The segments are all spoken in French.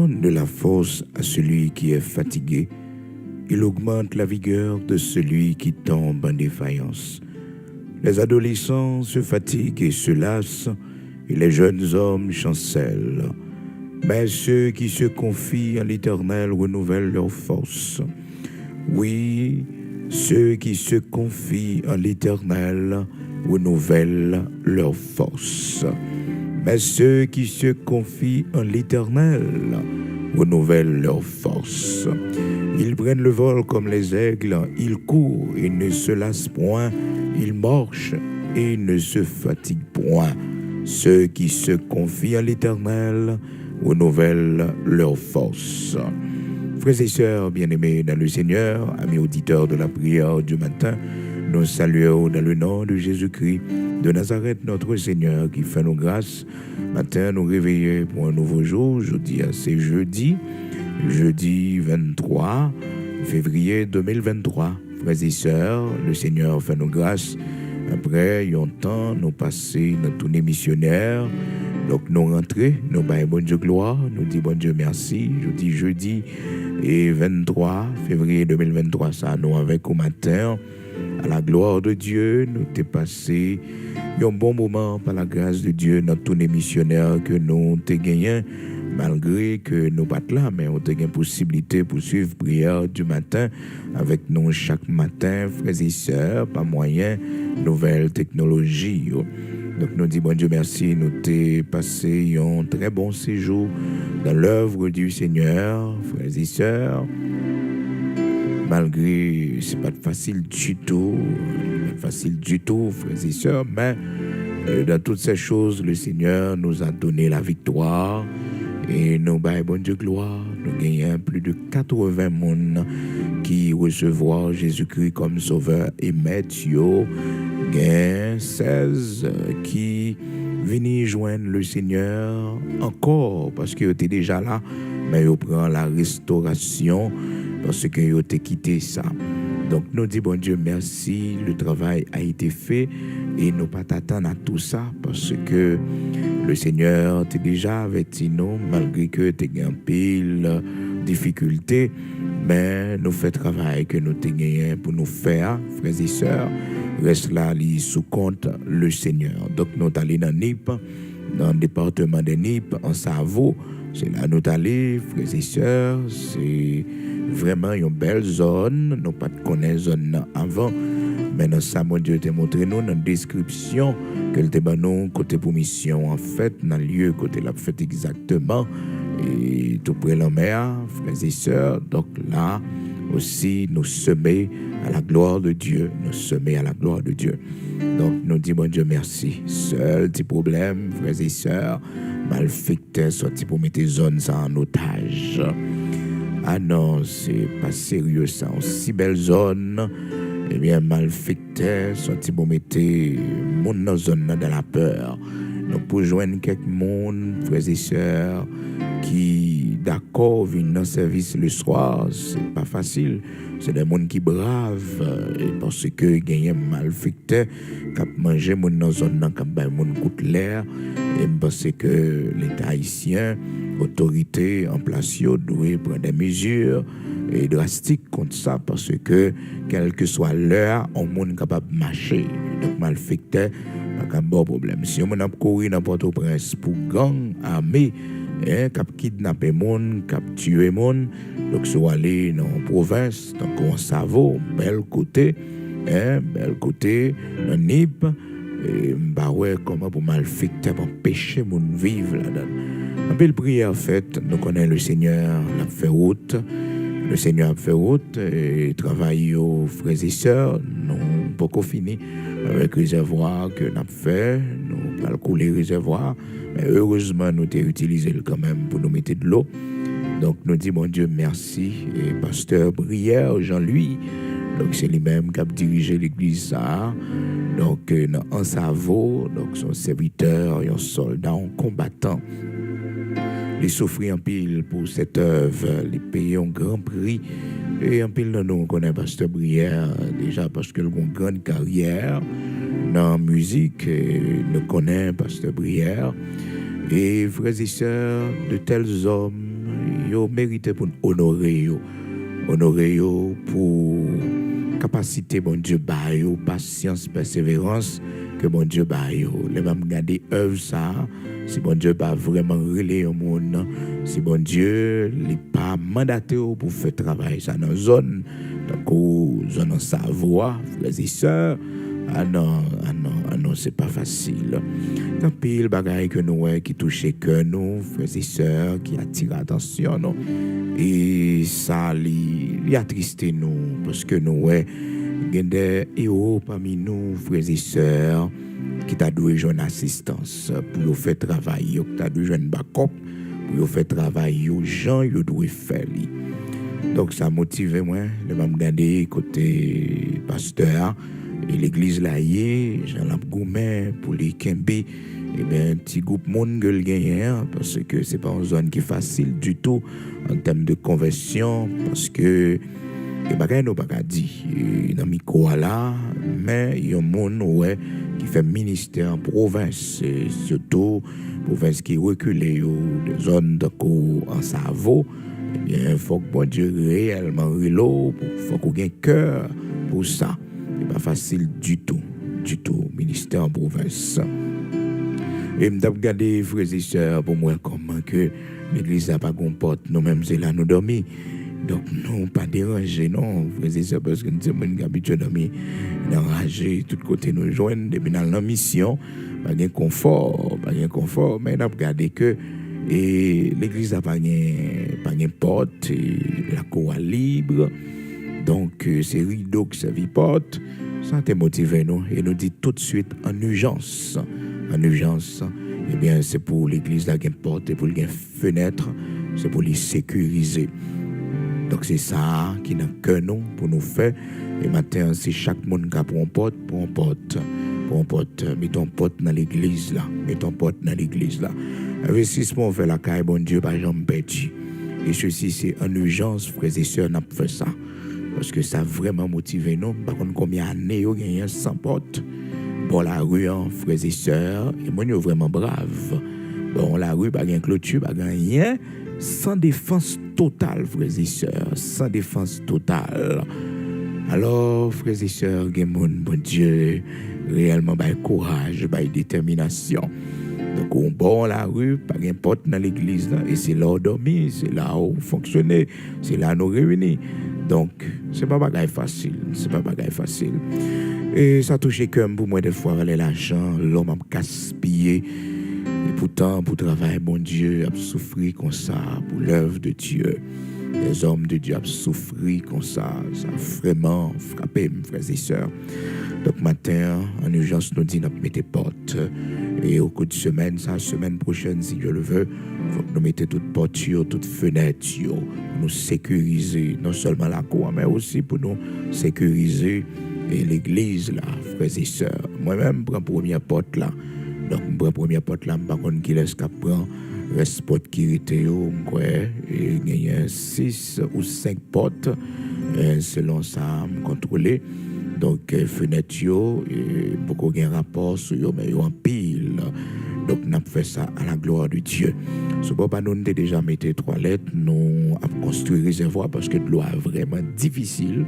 donne de la force à celui qui est fatigué. Il augmente la vigueur de celui qui tombe en défaillance. Les adolescents se fatiguent et se lassent, et les jeunes hommes chancellent. Mais ceux qui se confient en l'Éternel renouvellent leur force. Oui, ceux qui se confient en l'Éternel renouvellent leur force. Mais ceux qui se confient en l'Éternel renouvellent leur force. Ils prennent le vol comme les aigles, ils courent et ne se lassent point, ils marchent et ne se fatiguent point. Ceux qui se confient en l'Éternel renouvellent leur force. Frères et sœurs bien-aimés dans le Seigneur, amis auditeurs de la prière du matin, nous saluons dans le nom de Jésus-Christ de Nazareth, notre Seigneur, qui fait nos grâces. Matin, nous réveiller pour un nouveau jour. Jeudi, c'est jeudi 23 février 2023. Frères et sœurs, le Seigneur fait nos grâces. Après, il y a un temps, nous passer dans tournée missionnaire. Donc, nous rentrons, nous baillons bon Dieu gloire, nous disons bon Dieu merci. Jeudi et 23 février 2023, ça, nous avec au matin. À la gloire de Dieu, nous t'es passé un bon moment par la grâce de Dieu dans tournée missionnaire que nous t'es gagné. Malgré que nous pas là, mais on a une possibilité pour suivre prière du matin avec nous chaque matin, frères et sœurs, pas moyen, nouvelle technologie. Donc nous disons bon Dieu merci, nous t'es passé un très bon séjour dans l'œuvre du Seigneur, frères et sœurs. Malgré, c'est pas facile du tout, frères et sœurs, mais dans toutes ces choses, le Seigneur nous a donné la victoire. Et nous, bon Dieu gloire, nous gagnons plus de 80 personnes qui recevront Jésus-Christ comme sauveur et maître. Il y a 16 qui viennent joindre le Seigneur encore parce qu'ils étaient déjà là, mais ils prennent la restauration parce qu'ils ont quitté ça. Donc nous disons bon Dieu merci, le travail a été fait et nous pas t'attendre à tout ça parce que le Seigneur t'a déjà averti nous malgré que tu as un pile difficulté, mais nous fait travail que nous t'ai gagné pour nous faire, frères et sœurs, reste là sous compte le Seigneur. Donc nous allons dans Nip, dans le département de Nip, en Savo, c'est là nous allons, frères et sœurs, c'est vraiment une belle zone, nous pas connaître zone avant, mais dans ça, mon Dieu t'a montré nous dans la description que le débat nous côté pour mission en fait, dans le lieu côté la fête exactement, et tout près la mer, frères et sœurs, donc là aussi nous semer à la gloire de Dieu, Donc nous disons bon Dieu merci. Seul petit problème, frères et sœurs, malfecteur sorti pour mettre zone ça en otage. Ah non, c'est pas sérieux ça. En si belle zone, eh bien, malfecteur, sorti pour mettre monde dans zone dans la peur. Donc, pour joindre quelques monde, frères et sœurs, qui d'accord viennent dans le service le soir, c'est pas facile. C'est des gens qui bravent, parce que gagnent malfecteur, qui mangent monde dans zone dans qui monde coûte l'air, et parce que l'État haïtien, autorité en place, doit prendre des mesures drastiques contre ça, parce que quelle que soit l'heure, on monde capable de marcher. Donc malfecteur, pas un bon problème. Si on a couru dans Port-au-Prince pour gang armé, cap kidnapper monde, cap tuer monde, donc si on aller dans la province, donc on Savo, bel côté, dans Nip, et bah ouais, comment pour malfecter, pour empêcher mon vivre là-dedans. En belle prière faite, nous connaissons le Seigneur, l'a fait route. Le Seigneur a fait route et travaille aux frères et sœurs. Nous pas qu'on fini avec le réservoir que nous avons fait. Nous pas couler le réservoir. Mais heureusement, nous avons utilisé quand même pour nous mettre de l'eau. Donc, nous disons, mon Dieu, merci. Et pasteur Brière, Jean-Louis, donc c'est lui-même qui a dirigé l'église ça. Donc, en Savo, donc son serviteur, un soldat, un combattant. Les souffrir en pile pour cette œuvre, les payer un grand prix. Et en pile, nous connaissons pasteur Brière déjà parce qu'il a une grande carrière dans la musique. Nous connaissons pasteur Brière. Et frères et sœurs, de tels hommes, yo mérité pour honorer yo. Honorer yo pour capacité, bon Dieu, ba yo, patience, persévérance, que bon Dieu, ba yo. Les mêmes garder œuvre ça, si bon Dieu pas vraiment relé au monde, si bon Dieu, il pas mandaté pour faire travail ça dans zone, donc zone en Savoie, frères et sœurs. Ah non, c'est pas facile. Tant pis, le bagage que nous qui touche que nous, frères et sœurs, qui attire l'attention, non. Et ça, il attriste nous, parce que nous, il y a des héros parmi nous, frères et sœurs, qui t'a doué une assistance pour faire travail, qui t'a doué une backup pour faire travail, gens, ils doivent faire. Donc, ça motive moi, de me regarder côté pasteur, et l'église là Jean-Lap Goumet pour les Kembe, et bien un petit groupe monde que le gagne parce que c'est pas une zone qui est facile du tout en termes de conversion parce que et bagay nous pas dit dans micro là mais il y a un monde ouais qui fait ministère en province surtout province qui reculé de zone de en Savo. Eh bien il faut que bon Dieu réellement relo faut qu'on ait cœur pour ça. C'est pas facile du tout, ministère en province. Et m'd'a regardé frères et sœurs pour moi comment que l'église a pas comporte nous-mêmes c'est là nous dormir. Donc nous pas déranger non frères et sœurs parce que nous sommes habitués à dormir enragés tout côté nous joindre depuis dans la mission pas de confort mais n'a regardé que et l'église a pas de porte la cour libre. Donc, c'est rideau qui se porte, ça te motive nous et nous dit tout de suite en urgence. En urgence, eh bien, c'est pour l'église la porte et pour les fenêtres, c'est pour les sécuriser. Donc, c'est ça qui n'a que nous pour nous faire. Et maintenant, c'est chaque monde qui a pour un porte. Mettons porte dans l'église là. Investissement fait la caille, bon Dieu, par jamais perdu. Et ceci, c'est en urgence, frères et sœurs, n'a pas fait ça. Parce que ça a vraiment motivé nous. Par contre, combien d'années il y a sans porte? Bon, la rue, frères et sœurs, et moi, nous vraiment brave. Bon, la rue, pas de clôture, pas de rien. Sans défense totale, frères et sœurs. Sans défense totale. Alors, frères et sœurs, bon Dieu, réellement, courage, détermination. Donc, on bon la rue, pas de porte dans l'église, là, et c'est là où dormir, c'est là où fonctionner, c'est là où nous réunir. Donc, c'est pas bagaille facile. Et ça touche que pour moi, des fois, l'argent, l'homme a gaspillé. Et pourtant, pour travailler, bon Dieu, a souffert comme ça, pour l'œuvre de Dieu. Les hommes de Dieu ont souffert comme ça. Ça a vraiment frappé, mes frères et sœurs. Donc, matin, en urgence, nous dit, nous mettons porte. Et au cours de semaine prochaine, si Dieu le veut, il faut que nous mettions toutes portes, toutes fenêtres, pour nous sécuriser, non seulement la cour, mais aussi pour nous sécuriser l'église, là, frères et sœurs. Moi-même, je prends la première porte là. Donc, je prends la première porte là, je ne sais pas qui laisse qu'à prendre. Reste porte qui était, il y a 6 ou 5 portes, selon ça, contrôler. Donc, fenêtre, beaucoup de rapports sur eux, mais en pile. Donc, nous avons fait ça à la gloire de Dieu. Ce n'est pas nous avons déjà mis 3 lettres, nous avons construit un réservoir parce que l'eau est vraiment difficile.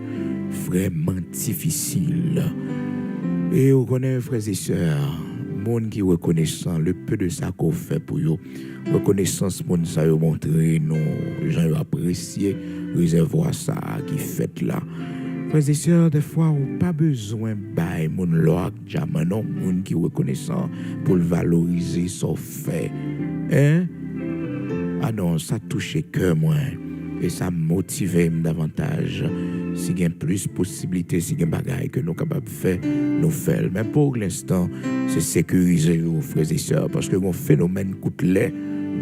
Et vous connaissez, frères et sœurs, monde qui reconnaissant le peu de ça qu'on fait pour eux. Reconnaissance, monde ça a montré, nous, les gens ont apprécié le réservoir ça qui fait là. Frères et sœurs, des fois, on n'a pas besoin de mon loc, jamais non, mon qui reconnaissant pour le valoriser, son fait. Hein? Ah non, ça touche que moi. Et ça motive davantage. Si il y a plus de possibilités, si il y a des bagailles que nous sommes capables de faire, nous faisons. Mais pour l'instant, c'est sécuriser vos frères et sœurs. Parce que un phénomène coûte-lait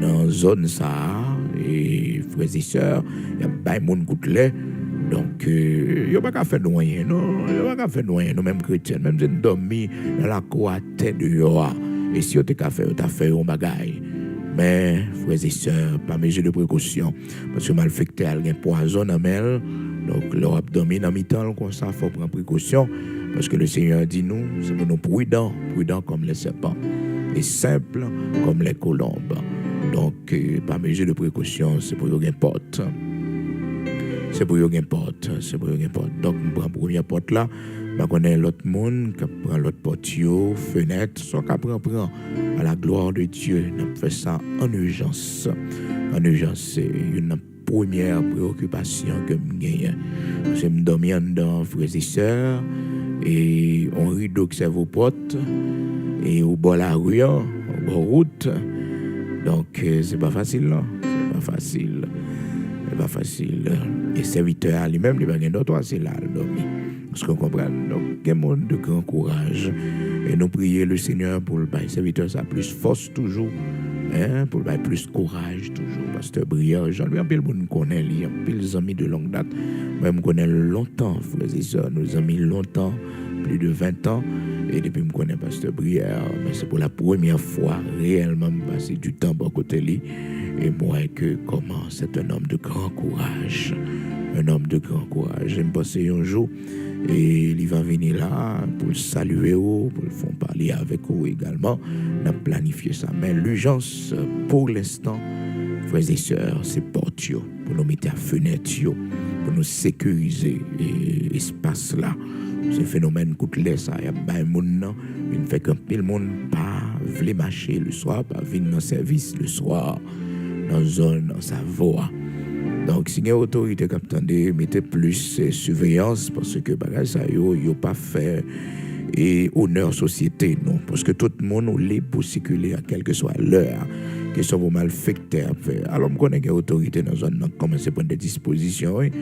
dans la zone Sahara, et frères et sœurs, il y a pas de monde coûte-lait. Donc, il n'y a pas qu'à faire de rien, non? Il n'y a pas qu'à faire de rien, nous, même chrétiens, même si nous dormons dans la cour à tête de Yoa. Et si on t'a fait, un bagaille. Mais, frères et sœurs, pas mesure de précaution. Parce que malfecté a un poison dans elle. Donc, leur abdomen en mi-temps, comme ça, il faut prendre précaution. Parce que le Seigneur dit nous, c'est pour nous prudents comme les serpents. Et simples comme les colombes. Donc, par mesure de précaution, c'est pour une porte. C'est pour une porte. Donc, je prends la première porte là. Je connais l'autre monde qui prend l'autre porte, fenêtre, soit qui prend à la gloire de Dieu. On fait ça en urgence. En urgence, c'est une première préoccupation que je gagne. Je me dormir dedans, frères et sœurs, et on rideau que c'est vos potes, et au bord de la rue, au bord de la route. Donc, c'est pas facile, là. C'est pas facile. Et serviteur lui-même, il va gagner d'autres, c'est là, le dormir. Parce qu'on comprend. Donc, il y a un monde de grand courage. Et nous prions le Seigneur pour le serviteur, ça a plus force toujours. Pour le plus courage toujours. Pasteur Briard, Jean-Louis, un peu le monde connaît, un peu les amis de longue date. Moi, je me connais longtemps, frères et sœurs. Nous amis longtemps, plus de 20 ans. Et depuis que je connais Pasteur Briard, mais c'est pour la première fois réellement passer du temps à côté de lui. Et moi, que comment c'est un homme de grand courage. Un homme de grand courage. Je me passais un jour et il va venir là pour le saluer, pour le faire parler avec eux également. On a planifié ça. Mais l'urgence, pour l'instant, frères et sœurs, c'est porte pour nous mettre à fenêtre, pour nous sécuriser l'espace là. Ce phénomène coûte ça. Il y a pas de monde, il fait qu'un peu le monde pas veut marcher le soir, pas venir dans le service le soir, dans la zone, dans sa voie. Donc, si il y a une autorité qui attendait, mettez plus surveillance parce que ça n'a pas fait honneur société, non. Parce que tout le monde est libre pour circuler à quelle que soit l'heure, que ce soit vos malfaiteurs. Alors, je connais qu'il y a une autorité dans la zone, donc commencer à prendre des dispositions, oui.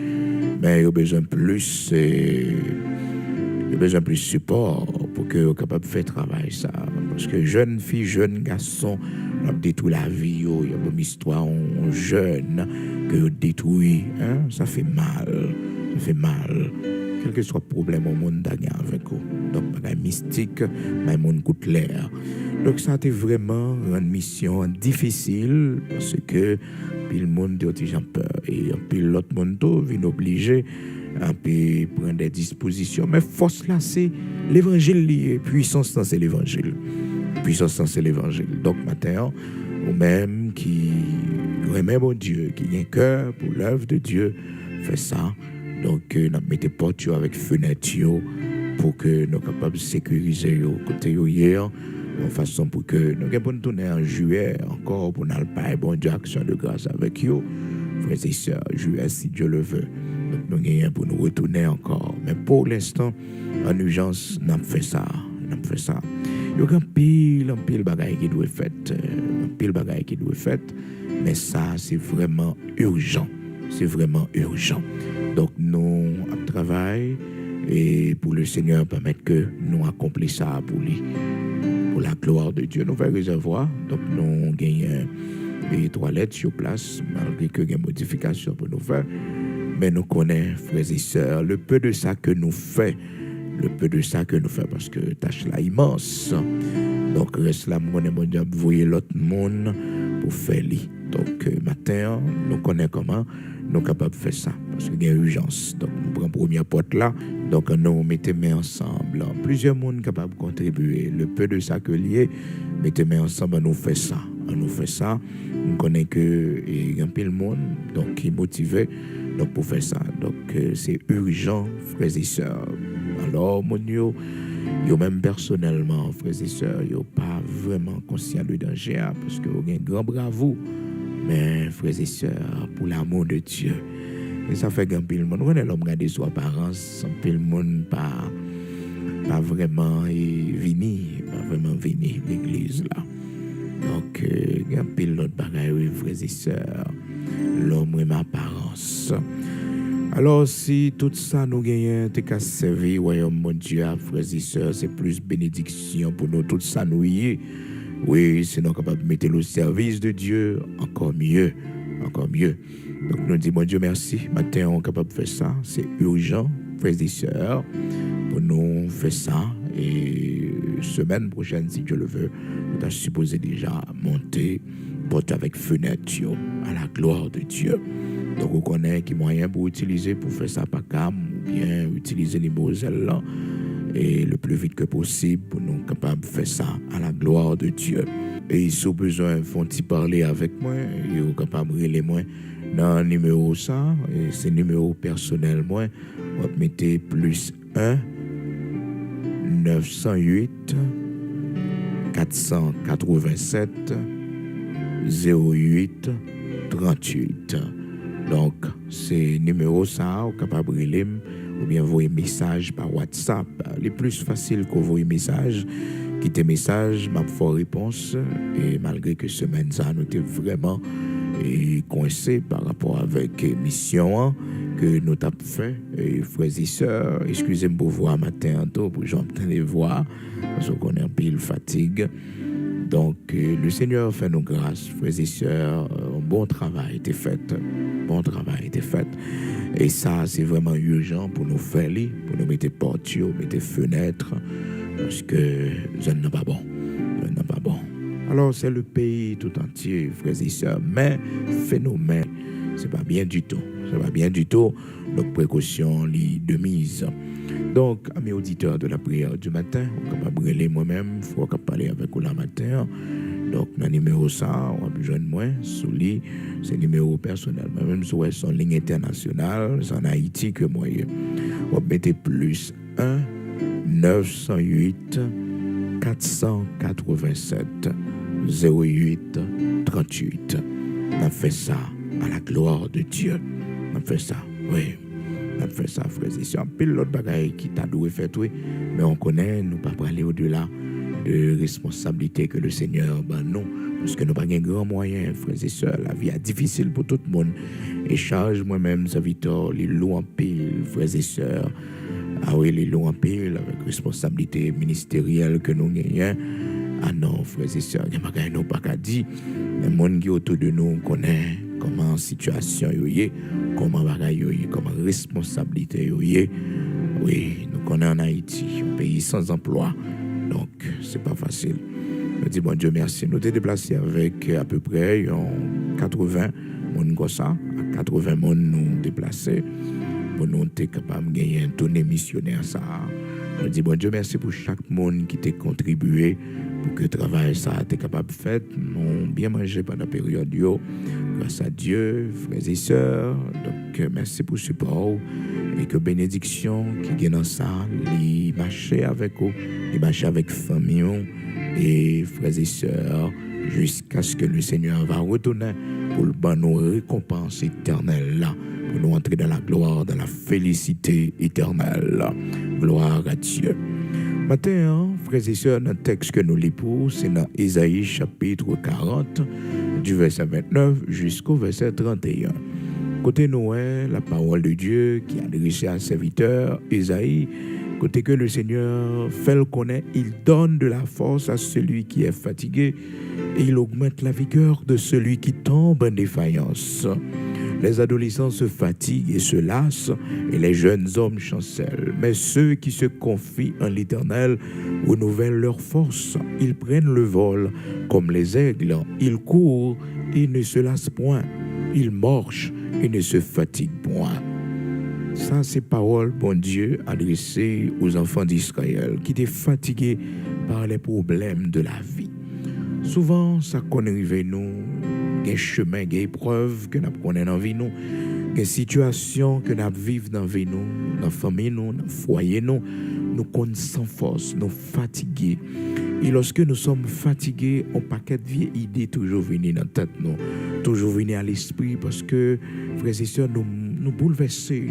Mais il y a besoin plus. Il y a besoin de plus de support pour que soient capables de faire travail ça. Parce que jeunes filles, jeunes garçons, on a détruit la vie, il y a une histoire jeune que détruit, ça fait mal. Quel que soit le problème au monde d'ailleurs avec eux. Donc, la mystique, le monde coûte l'air. Donc, ça a été vraiment une mission difficile parce que puis le monde dit j'en peur. Et puis l'autre monde vient obligé à prendre des dispositions. Mais force là, c'est l'évangile. Puissance, c'est l'évangile. Donc, maintenant, ou même qui remet mon Dieu, qui a un cœur pour l'œuvre de Dieu, fait ça. Donc, nous mettons porte avec fenêtre pour que nous soyons capables de sécuriser côté hier, en façon pour que nous puissions tourner en juillet encore pour nous faire bon Dieu action de grâce avec vous, frères et sœurs, juillet si Dieu le veut. Donc, nous gagnons pour nous retourner encore. Mais pour l'instant, en urgence, nous avons fait ça. Il y a un pile bagaille qui doit être fait. Mais ça, c'est vraiment urgent. Donc, nous travaillons et pour le Seigneur permettre que nous accomplissions ça pour la gloire de Dieu. Nous faisons réservoir. Donc, nous gagnons les toilettes sur place, malgré que il y a des modifications pour nous faire. Mais nous connaissons, frères et sœurs, le peu de ça que nous faisons, parce que la tâche là immense. Donc, reste là, mon Dieu, vous voyez l'autre monde pour faire li. Donc, matin, nous connaissons comment nous sommes capables de faire ça, parce qu'il y a urgence. Donc, nous prenons la première porte là, donc nous mettons mains ensemble. Plusieurs monde capables de contribuer. Le peu de ça que lié, mettez mains ensemble, nous faisons ça. Nous connaissons qu'il y a un peu de monde donc, qui est motivé donc, pour faire ça. Donc, c'est urgent, frères et sœurs. Alors, mon Dieu, yo même personnellement, frères et sœurs, yo pas vraiment conscient du danger, parce que vous avez un grand bravo. Mais, frères et sœurs, pour l'amour de Dieu, et ça fait qu'un peu le monde, on est l'homme regardé sous apparence, un peu le monde pas vraiment venir l'église là. Donc, un peu l'autre bagaille, frères et sœurs, l'homme est ma apparence. Alors, si tout ça nous gagne, t'es qu'à servir, royaume mon Dieu, frères et sœurs, c'est plus bénédiction pour nous, tout ça nous y est. Oui, c'est nous capables de mettre le service de Dieu encore mieux. Donc, nous disons, mon Dieu, merci. Maintenant, on est capable de faire ça. C'est urgent, frères et sœurs, pour nous faire ça. Et semaine prochaine, si Dieu le veut, nous sommes supposés déjà monter, porte avec fenêtre, à la gloire de Dieu. Donc, on connaît qui moyen pour utiliser pour faire ça par cam, ou bien utiliser les Moselles là. et le plus vite que possible pour nous capables de faire ça à la gloire de Dieu. Et si vous avez besoin, font-ils parler avec moi et vous capable de relayer moi dans le numéro ça, et c'est numéro personnel moi, vous mettez plus 1 908 487 08 38. Donc, c'est numéro ça, vous capable de relayer ou bien envoyer message par WhatsApp. Le plus facile que vous message, quitter message, m'a fait réponse. Et malgré que semaine ça, nous étions vraiment coincés par rapport avec l'émission que nous avons fait. Et frères et sœurs, excusez-moi pour voir matin tôt, pour j'entends les voix, parce qu'on est un pile fatigue. Donc, le Seigneur fait nos grâces, frères et sœurs. Un bon travail a été fait. Bon travail a été fait. Et ça, c'est vraiment urgent pour nous faire, pour nous mettre portures, mettre fenêtres, parce que ça n'est pas bon. Ça n'est pas bon. Alors, c'est le pays tout entier, frères et sœurs. Mais, phénomène, c'est pas bien du tout. C'est pas bien du tout. Donc, précaution, de mise. Donc, à mes auditeurs de la prière du matin, on est capable de brûler moi-même, il faut parler avec vous le matin. Donc, dans le numéro ça, on a besoin de moi, sous lui, c'est numéro personnel. Même si c'est son ligne internationale, c'est en Haïti que moi, on va mettre plus 1 908 487 08 38. On a fait ça à la gloire de Dieu. On a fait ça, oui. On a fait ça, frères et sœurs. Pile l'autre bagaille qui t'a doué fait, oui. Mais on connaît, nous pas aller au-delà de responsabilité que le Seigneur non, parce que nous pas de grands moyens, frères et sœurs. La vie est difficile pour tout le monde. Et charge moi-même, Victor, les lots en pile, frères et sœurs. Ah oui, les lots en pile, avec responsabilité ministérielle que nous gagnons. Ah non, frères et sœurs, il y a des pas qu'à dire. Le monde qui est autour de nous connaît comment la situation est, comment comment responsabilité est. Oui, nous connaissons en Haïti, un pays sans emploi. Donc, c'est pas facile. Je dis, bon Dieu, merci. Nous t'es déplacés avec à peu près 80 personnes comme ça. À 80 personnes nous déplacés pour nous être capables de gagner un tournée missionnaire. Ça. Je dis, bon Dieu, merci pour chaque monde qui t'a contribué pour que le travail ça été capable de faire. Nous bien mangé pendant la période. Grâce à Dieu, frères et sœurs. Donc, merci pour le support. Et que bénédiction qui est dans ça, les marcher avec vous, les marcher avec famille et frères et sœurs, jusqu'à ce que le Seigneur va retourner pour le bon nous récompense éternelle là, pour nous entrer dans la gloire, dans la félicité éternelle. Gloire à Dieu. Matin, frères et sœurs, notre texte que nous lisons, c'est dans Ésaïe chapitre 40, du verset 29 jusqu'au verset 31. Côté Noël, la parole de Dieu qui est adressée à un serviteur, Ésaïe, côté que le Seigneur fait le connaître, il donne de la force à celui qui est fatigué et il augmente la vigueur de celui qui tombe en défaillance. Les adolescents se fatiguent et se lassent et les jeunes hommes chancellent. Mais ceux qui se confient en l'Éternel renouvellent leur force. Ils prennent le vol comme les aigles. Ils courent et ne se lassent point. Ils marchent et ne se fatiguent point. Ça, c'est parole, bon Dieu, adressée aux enfants d'Israël qui étaient fatigués par les problèmes de la vie. Souvent, ça connaît nous, des chemins, des épreuves que nous connaissons dans la vie, des situations que nous vivons dans la vie, dans la famille, dans le foyer, nous connaissons sans force, nous fatigués. Et lorsque nous sommes fatigués, on paquet de vieilles idées toujours venir dans la tête, toujours venir à l'esprit, parce que, frères et sœurs, nous bouleverser.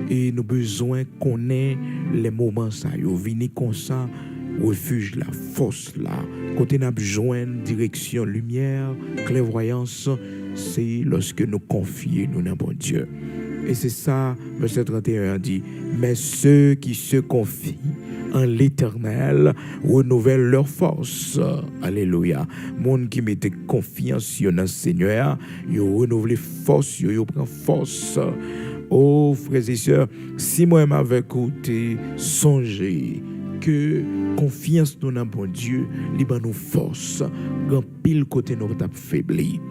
Et nous besoin qu'on ait les moments ça, venir comme ça, refuge la force là, côté n'a besoin direction, lumière, clairvoyance, c'est lorsque nous confions nous dans bon Dieu. Et c'est ça, verset 31 dit, mais ceux qui se confient en l'Éternel renouvellent leur force. Alléluia. Monde qui mettait confiance dans le Seigneur, ils renouvellent force, ils prennent force. Oh, frères et sœurs, si moi m'avais écouté, songez que confiance dans un bon Dieu, il nous force, grand pile côté nous t'a faibli.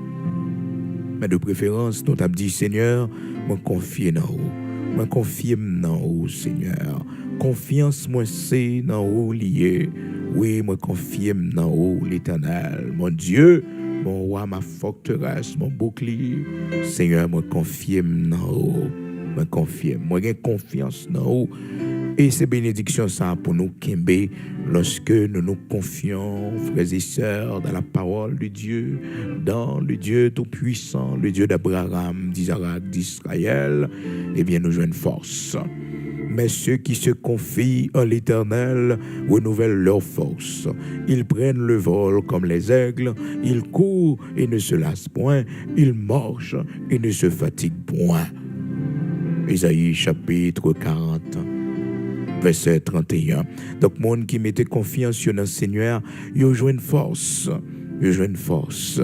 Mais de préférence, nous t'a dit Seigneur, moi confie dans vous. Moi confirme dans vous, Seigneur. Confiance, moi, c'est dans vous lié. Oui, moi confirme dans vous, l'Éternel. Mon Dieu, mon roi, ma forteresse, mon bouclier. Seigneur, moi confirme dans vous. Moi confirme. Moi j'ai confiance dans vous. Et ces bénédictions, ça pour nous, Kimbe, lorsque nous nous confions, frères et sœurs, dans la parole de Dieu, dans le Dieu Tout-Puissant, le Dieu d'Abraham, d'Isaac, d'Israël, eh bien, nous jouons force. Mais ceux qui se confient en l'Éternel renouvellent leur force. Ils prennent le vol comme les aigles, ils courent et ne se lassent point, ils marchent et ne se fatiguent point. Isaïe chapitre 40. Verset 31. Donc, monde qui mettait confiance dans le Seigneur, il a joué une force. Il a joué une force.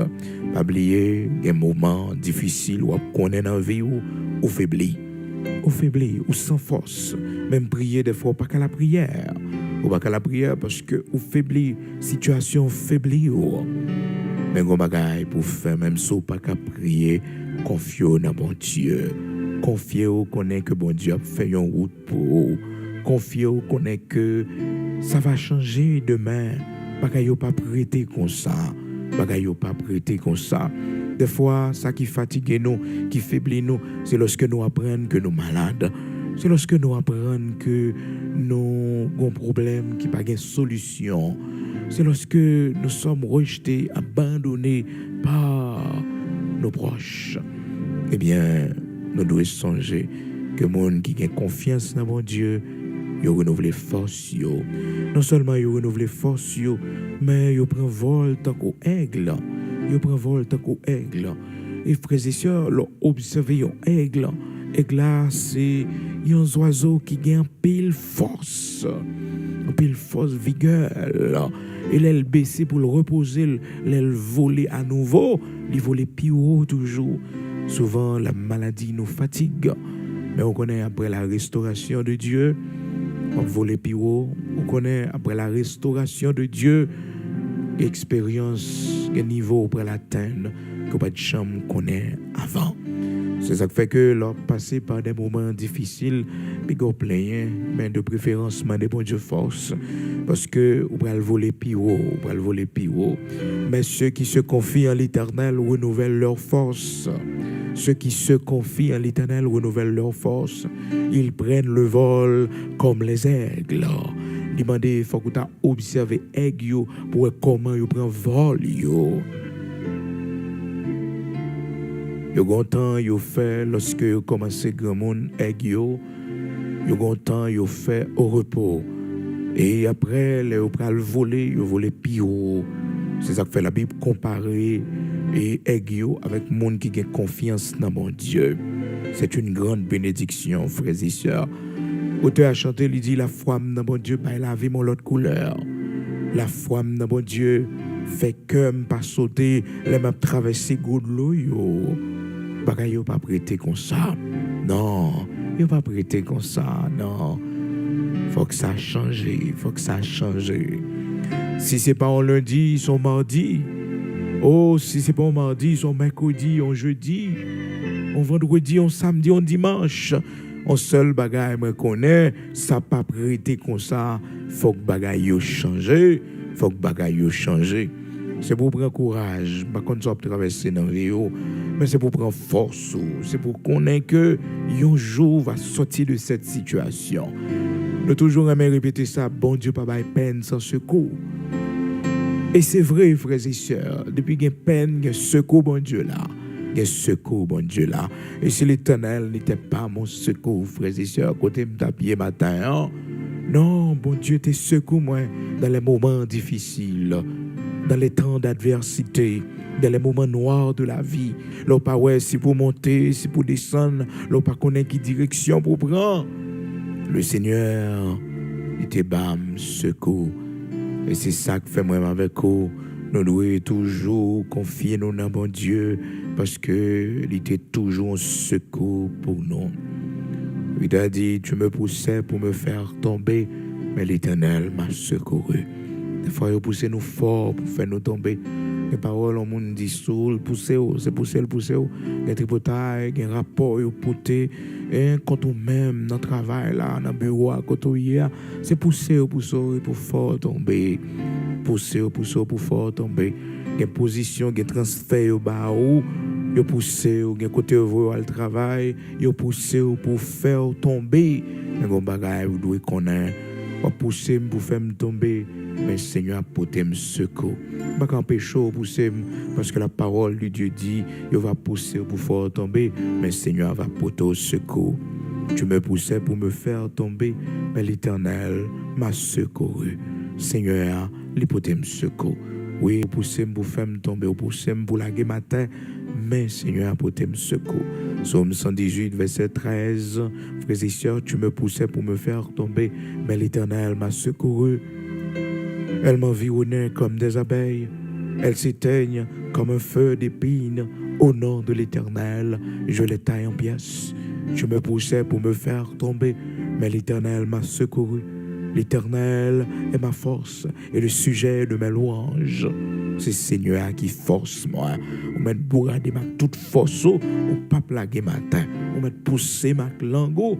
Pas oublier des moments difficiles où on connaît dans la vie ou faibli. Ou faibli, ou sans force. Même prier des fois, pas qu'à la prière. Ou pas qu'à la prière parce que ou faibli, situation faiblie. Mais on bagaille pour faire, même si ou pas qu'à prier, confier dans bon Dieu. Confier au connaît que bon Dieu a fait une route pour vous. Confier au connaît que ça va changer demain. Bagaille pas prêter comme ça. Bagaille pas prêter comme ça. Des fois, ça qui fatigue nous, qui faiblit nous, c'est lorsque nous apprenons que nous sommes malades. C'est lorsque nous apprenons que nous avons un problème qui n'a pas de solution. C'est lorsque nous sommes rejetés, abandonnés par nos proches. Eh bien, nous devons songer que les gens qui ont confiance dans mon Dieu, ils renouvellent les forces. Non seulement ils renouvellent les forces, mais ils prennent vol tant qu'au aigle. Ils prennent vol tant qu'au aigle. Et frères et sœurs, observez un aigle. Aigle, c'est un oiseau qui a une pile force vigueur. Et l'aile baissée pour le reposer, l'aile voler à nouveau, il voler plus haut toujours. Souvent, la maladie nous fatigue. Mais on connaît après la restauration de Dieu, on vole plus haut. On connaît après la restauration de Dieu, expérience, quel niveau on peut l'atteindre, que pas de chambre connaît avant. C'est ça qui fait que l'on passe par des moments difficiles, puis qu'on plaint, mais de préférence, demandez bon Dieu force, parce que on va le voler plus haut, Mais ceux qui se confient en l'Éternel renouvellent leur force. Ceux qui se confient en l'Éternel renouvellent leur force. Ils prennent le vol comme les aigles. Demandez, il faut que tu observes les aigles pour voir comment ils prennent vol. Yo gontan yo fait lorsque yo commencé grand monde aigles yo gontan yo fait au repos et après les yo pral voler yo voler plus haut. C'est ça que fait la Bible comparer et aigles avec monde qui a confiance dans mon Dieu. C'est une grande bénédiction, frères et sœurs. Auteur a chanté, il dit la foi dans mon Dieu bah la vie mon l'autre couleur. La foi dans mon Dieu fait que pas sauter les m'a traverser goutte l'eau yo. Bagay yo pas prêter comme ça. Non, yo pas prêter comme ça. Non. Faut que ça change, Si c'est pas un lundi, ils sont mardi. Oh, si c'est pas un mardi, ils sont mercredi, un jeudi, un vendredi, un samedi, un dimanche. Un seul bagay me connaît, ça pas prêter comme ça. Faut que bagay yo changer. C'est pour prendre courage, pas qu'on soit traverser dans vie, mais c'est pour prendre force, c'est pour connaître que un jour va sortir de cette situation. Nous toujours aimé répéter ça, bon Dieu pas bail peine sans secours. Et c'est vrai, frères et sœurs, depuis qu'il y a peine, il y a secours bon Dieu là. Et si l'Éternel n'était pas mon secours, frères et sœurs, côté m'tapier matin, non, bon Dieu te secours moi dans les moments difficiles, dans les temps d'adversité, dans les moments noirs de la vie. L'on pas ouais, si pour monter, si pour descendre, l'on pas connaît qui direction pour prendre. Le Seigneur, il te bam secours. Et c'est ça que fait moi avec vous. Nous devons toujours confier nous dans bon Dieu parce que il était toujours un secours pour nous. Il t'a dit, tu me poussais pour me faire tomber, mais l'Éternel m'a secouru. Des fois, il poussait nous fort pour faire nous tomber. Les paroles, on monde dit soul, pousser, c'est pousser, les tripotailles, les rapports, pousser, et quand on même dans le travail, là, dans le bureau, quand on y est, c'est pousser, pour fort tomber. Pousser, pour fort tomber. Les positions, les transferts, au bas, yo pousser, les côté où le travail, yo pousser pour faire tomber. Mais bon bagage, vous devez connaître. Pour pousser pour faire me tomber, mais Seigneur a porté me secours. Pas qu'empêcher pousser parce que la parole de Dieu dit, il va pousser pour faire tomber, mais Seigneur va porter au secours. Tu me poussais pour me faire tomber, mais l'Éternel m'a secouru. Seigneur, il porté me secours. Oui, pousser pour faire me tomber, pousser pour la matin, mais Seigneur a porté me secours. Psaume 118, verset 13. Frères et sœurs, tu me poussais pour me faire tomber, mais l'Éternel m'a secouru. Elles m'environnaient comme des abeilles. Elles s'éteignent comme un feu d'épine. Au nom de l'Éternel, je les taille en pièces. Tu me poussais pour me faire tomber, mais l'Éternel m'a secouru. L'Éternel est ma force et le sujet de mes louanges. C'est Seigneur qui force moi. On m'a bourradé ma toute force au pape la matin. On m'a poussé ma langue au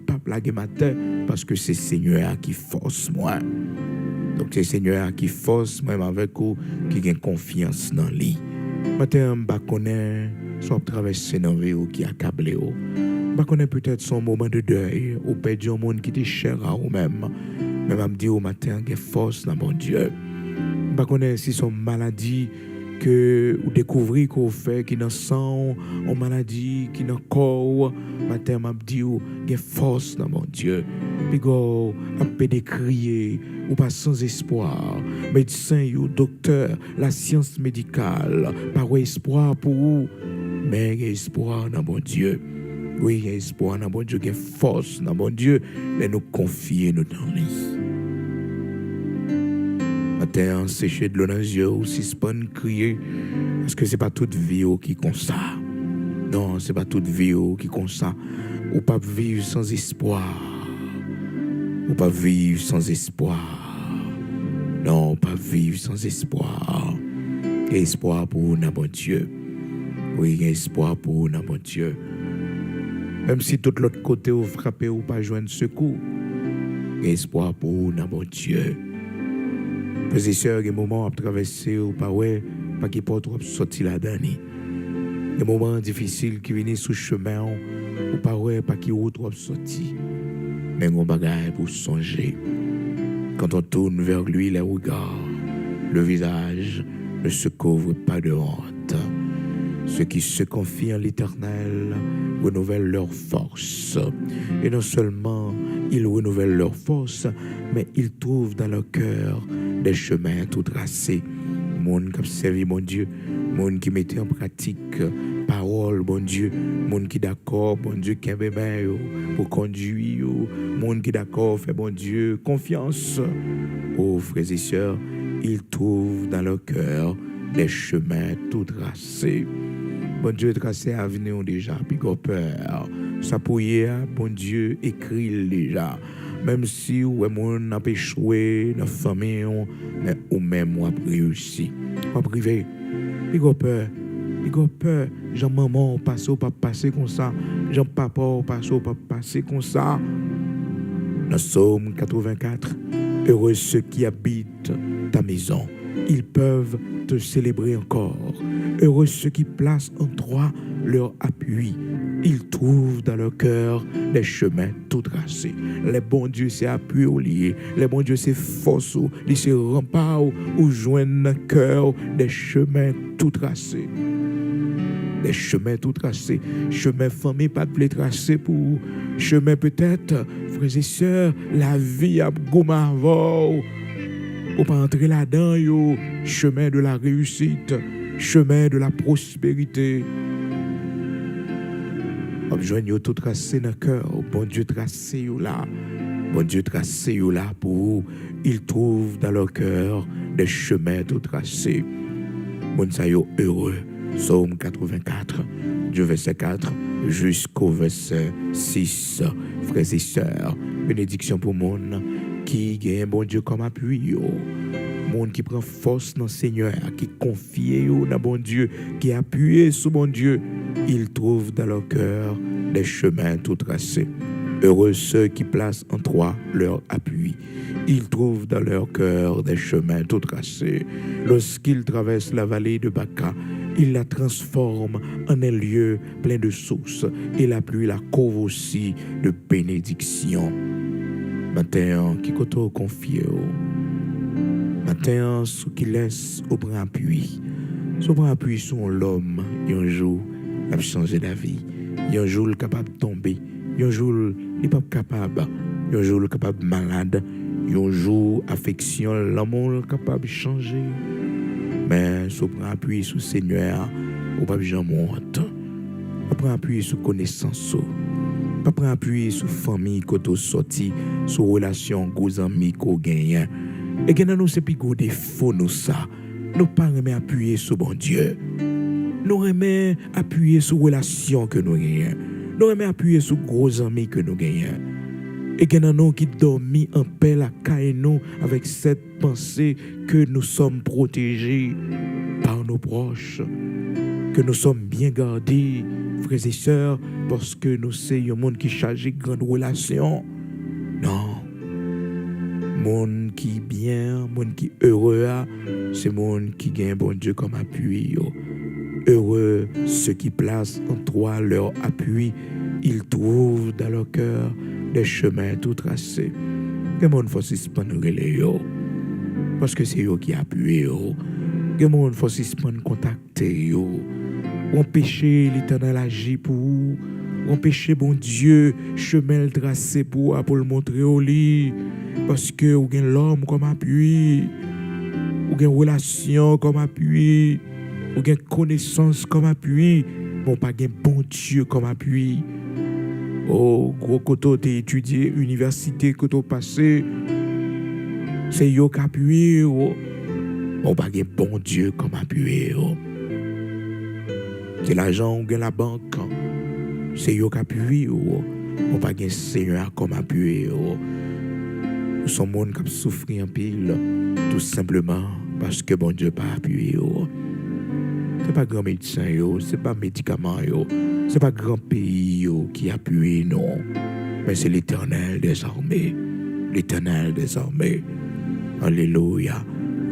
pape la matin parce que c'est Seigneur qui force moi. Donc c'est Seigneur qui force moi avec vous qui a confiance dans lui. Matin je connais soit traverser dans vie qui accablé ou. Je connais peut-être son moment de deuil ou perdu un monde qui était cher à vous-même. Mais je me dis au matin qu'il y a force dans mon Dieu. Je connais si son maladie que vous découvrez qu'on fait qui dans sang, une maladie qui dans corps. Matin m'a dit qu'il y a force dans mon Dieu. Puis go a peut décrier ou pas sans espoir. Médecin ou docteur, la science médicale, pas espoir pour vous, mais il y a espoir dans mon Dieu. Oui, il y a espoir dans mon Dieu, il y a force dans mon Dieu, mais nous confier nous dans lui. Matin, sécher de l'eau dans les yeux, ou si c'est pas crier, parce que c'est pas toute vie qui comme ça. Non, c'est pas toute vie qui comme ça. Ou pas vivre sans espoir. Ou pas vivre sans espoir. Non, pas vivre sans espoir. Il y a espoir pour nous, mon Dieu. Oui, il y a espoir pour nous, mon Dieu. Même si tout l'autre côté vous frappez ou pas joindre secours, il y a espoir pour nous, mon Dieu. Frères et sœurs, il y a des moments à traverser ou pas qu'il peut trop sortir là-dedans. Il y a des moments difficiles qui viennent sous chemin ou pas qu'il peut trop sortir. Mais on bagaille pour songer. Quand on tourne vers lui les regards, le visage ne se couvre pas de honte. Ceux qui se confient en l'Éternel renouvellent leur force. Et non seulement ils renouvellent leur force, mais ils trouvent dans leur cœur des chemins tout tracés. Monde qui a servi mon Dieu, monde qui mettait en pratique parole, bon Dieu, monde qui d'accord, bon Dieu, qui aime pour conduire, monde qui d'accord, fait bon Dieu, confiance. Oh frères et sœurs, ils trouvent dans leur cœur des chemins tout tracés. Bon Dieu tracé à venir déjà, puis qu'on peur. Ça pourrait, bon Dieu, écrit déjà. Même si ou mon a échoué dans la famille, mais ou même ou a réussi. Pas privé. Puis qu'on peur. Puis qu'on peur. Jean maman passe ou pas passer comme ça. Jean papa passe ou pas passer comme ça. Dans Psaume 84, heureux ceux qui habitent ta maison. Ils peuvent te célébrer encore. Heureux ceux qui placent en toi leur appui. Ils trouvent dans leur cœur des chemins tout tracés. Les bons dieux, c'est appui au lié. Les bons dieux, c'est force, c'est rempart où joignent dans le cœur des chemins tout tracés. Des chemins tout tracés. Chemin famille, pas de tracé pour chemin peut-être, frères et sœurs, la vie a goumavor. Pour pas entrer là-dedans, yo, chemin de la réussite, chemin de la prospérité. Joignez tout tracé dans le cœur, bon Dieu tracé yo là, bon Dieu tracé yo là pour vous. Ils trouvent dans leur cœur des chemins tout tracés. Bon ça yo heureux. Psaume 84, du verset 4 jusqu'au verset 6. Frères et sœurs, bénédiction pour monde qui gagne bon Dieu comme appui. monde qui prend force dans le Seigneur, qui confie dans bon Dieu, qui appuie sur bon Dieu, ils trouvent dans leur cœur des chemins tout tracés. Heureux ceux qui placent en toi leur appui. Ils trouvent dans leur cœur des chemins tout tracés. Lorsqu'ils traversent la vallée de Baca, ils la transforment en un lieu plein de sources et la pluie la couvre aussi de bénédictions. Matin, qui koto confie matin, ce qui laisse au bras appui. Ce bras appui sur l'homme, un jour, il a changé la vie. Un jour, il est capable de tomber. Un jour, il n'est pas capable. Un jour, il est capable de malade. Un jour, affection, l'amour est capable de changer. Mais ce bras appui sur le Seigneur, ou pas jamais honte. Pas prendre appui sur connaissance. Pas prendre appui sur famille qu'on sorti, sur relation gros amis qu'on gagne. Et que nous c'est plus gros défaut nous ça. Nous pas aimer appuyer sur bon Dieu. Nous aimer appuyer sur relation que nous gagnons. Nous aimer appuyer sur gros amis que nous gagnons. Et que nous qui dormi en paix la caille nous avec cette pensée que nous sommes protégés par nos proches, que nous sommes bien gardés, frères et sœurs, parce que nous sommes un monde qui charge de grandes relations. Non. Monde qui bien, monde qui heureux, c'est monde qui gagne bon Dieu comme appui. Heureux ceux qui placent en toi leur appui, ils trouvent dans leur cœur des chemins tout tracés. Que monde faut suspendre relais parce que c'est eux qui appuient. Que monde faut suspendre contacter empêcher l'Éternel agir pour vous, empêcher bon Dieu chemin tracé pour le montrer au lit, parce que vous avez l'homme comme appui, vous avez relation comme appui, vous avez connaissance comme appui, bon pas un bon Dieu comme appui. Oh, gros côté t'es étudié, université que t'as passé, c'est yo qui appuie, bon pas un bon Dieu comme appui. C'est l'argent ou la banque, c'est eux qui appuient, on pas un Seigneur comme appui. Nous sommes monde qui souffrir en pile, tout simplement parce que bon Dieu pas appuyé. C'est pas grand médecin, c'est pas médicament, c'est pas grand pays qui appuie, non. Mais c'est l'Éternel des armées, l'Éternel des armées. Alléluia.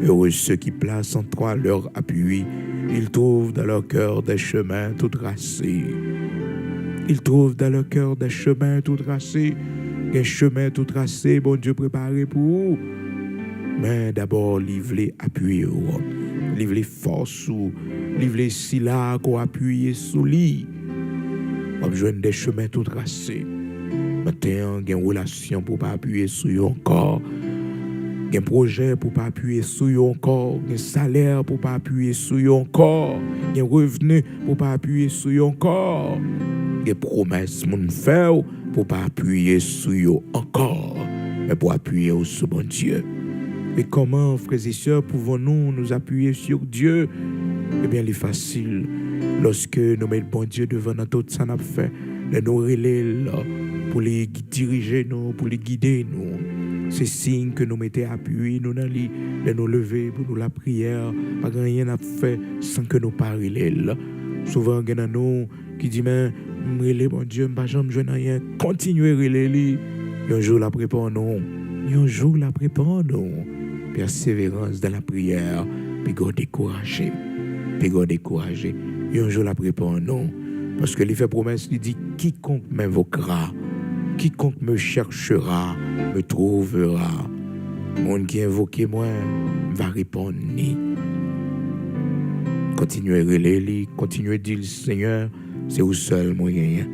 Heureux ceux qui placent en toi leur appui. Ils trouvent dans leur cœur des chemins tout tracés. Ils trouvent dans leur cœur des chemins tout tracés. Des chemins tout tracés, bon Dieu préparé pour vous. Mais d'abord, livrer, appuyer, livrer force, livrer si là qu'on appuie sous lui. On a besoin des chemins tout tracés. Maintenant, il y a une relation pour ne pas appuyer sur eux encore. Il y a un projet pour ne pas appuyer sur eux encore. Il y a un salaire pour ne pas appuyer sur eux encore. Il y a un revenu pour ne pas appuyer sur eux encore. Il y a des promesses qu'on fait pour ne pas appuyer sur eux encore. Mais pour appuyer sur bon Dieu. Et comment, frères et sœurs, pouvons-nous nous appuyer sur Dieu? Eh bien, il est facile. Lorsque nous mettons bon Dieu devant nous, tout ça n'a fait. Nous relayer pour les diriger, nous, pour les guider, nous. C'est signe que nous mettons appui, nous dans lit, de nous lever pour nous la prière, pas rien à faire sans que nous parlions. Souvent, il y a nous qui disent, mais, mon Dieu, je ne veux rien, continuez à relayer. Un jour, la prépare nous. Un jour, la prépare nous. Persévérance dans la prière, puis go décourager. Puis go décourager. Un jour, la prépare nous. Parce que il fait promesse, il dit, quiconque m'invoquera, quiconque me cherchera, me trouvera. Monde qui invoque moi va répondre. Continuez à relayer, continuez à dire, Seigneur, c'est où seul moyen.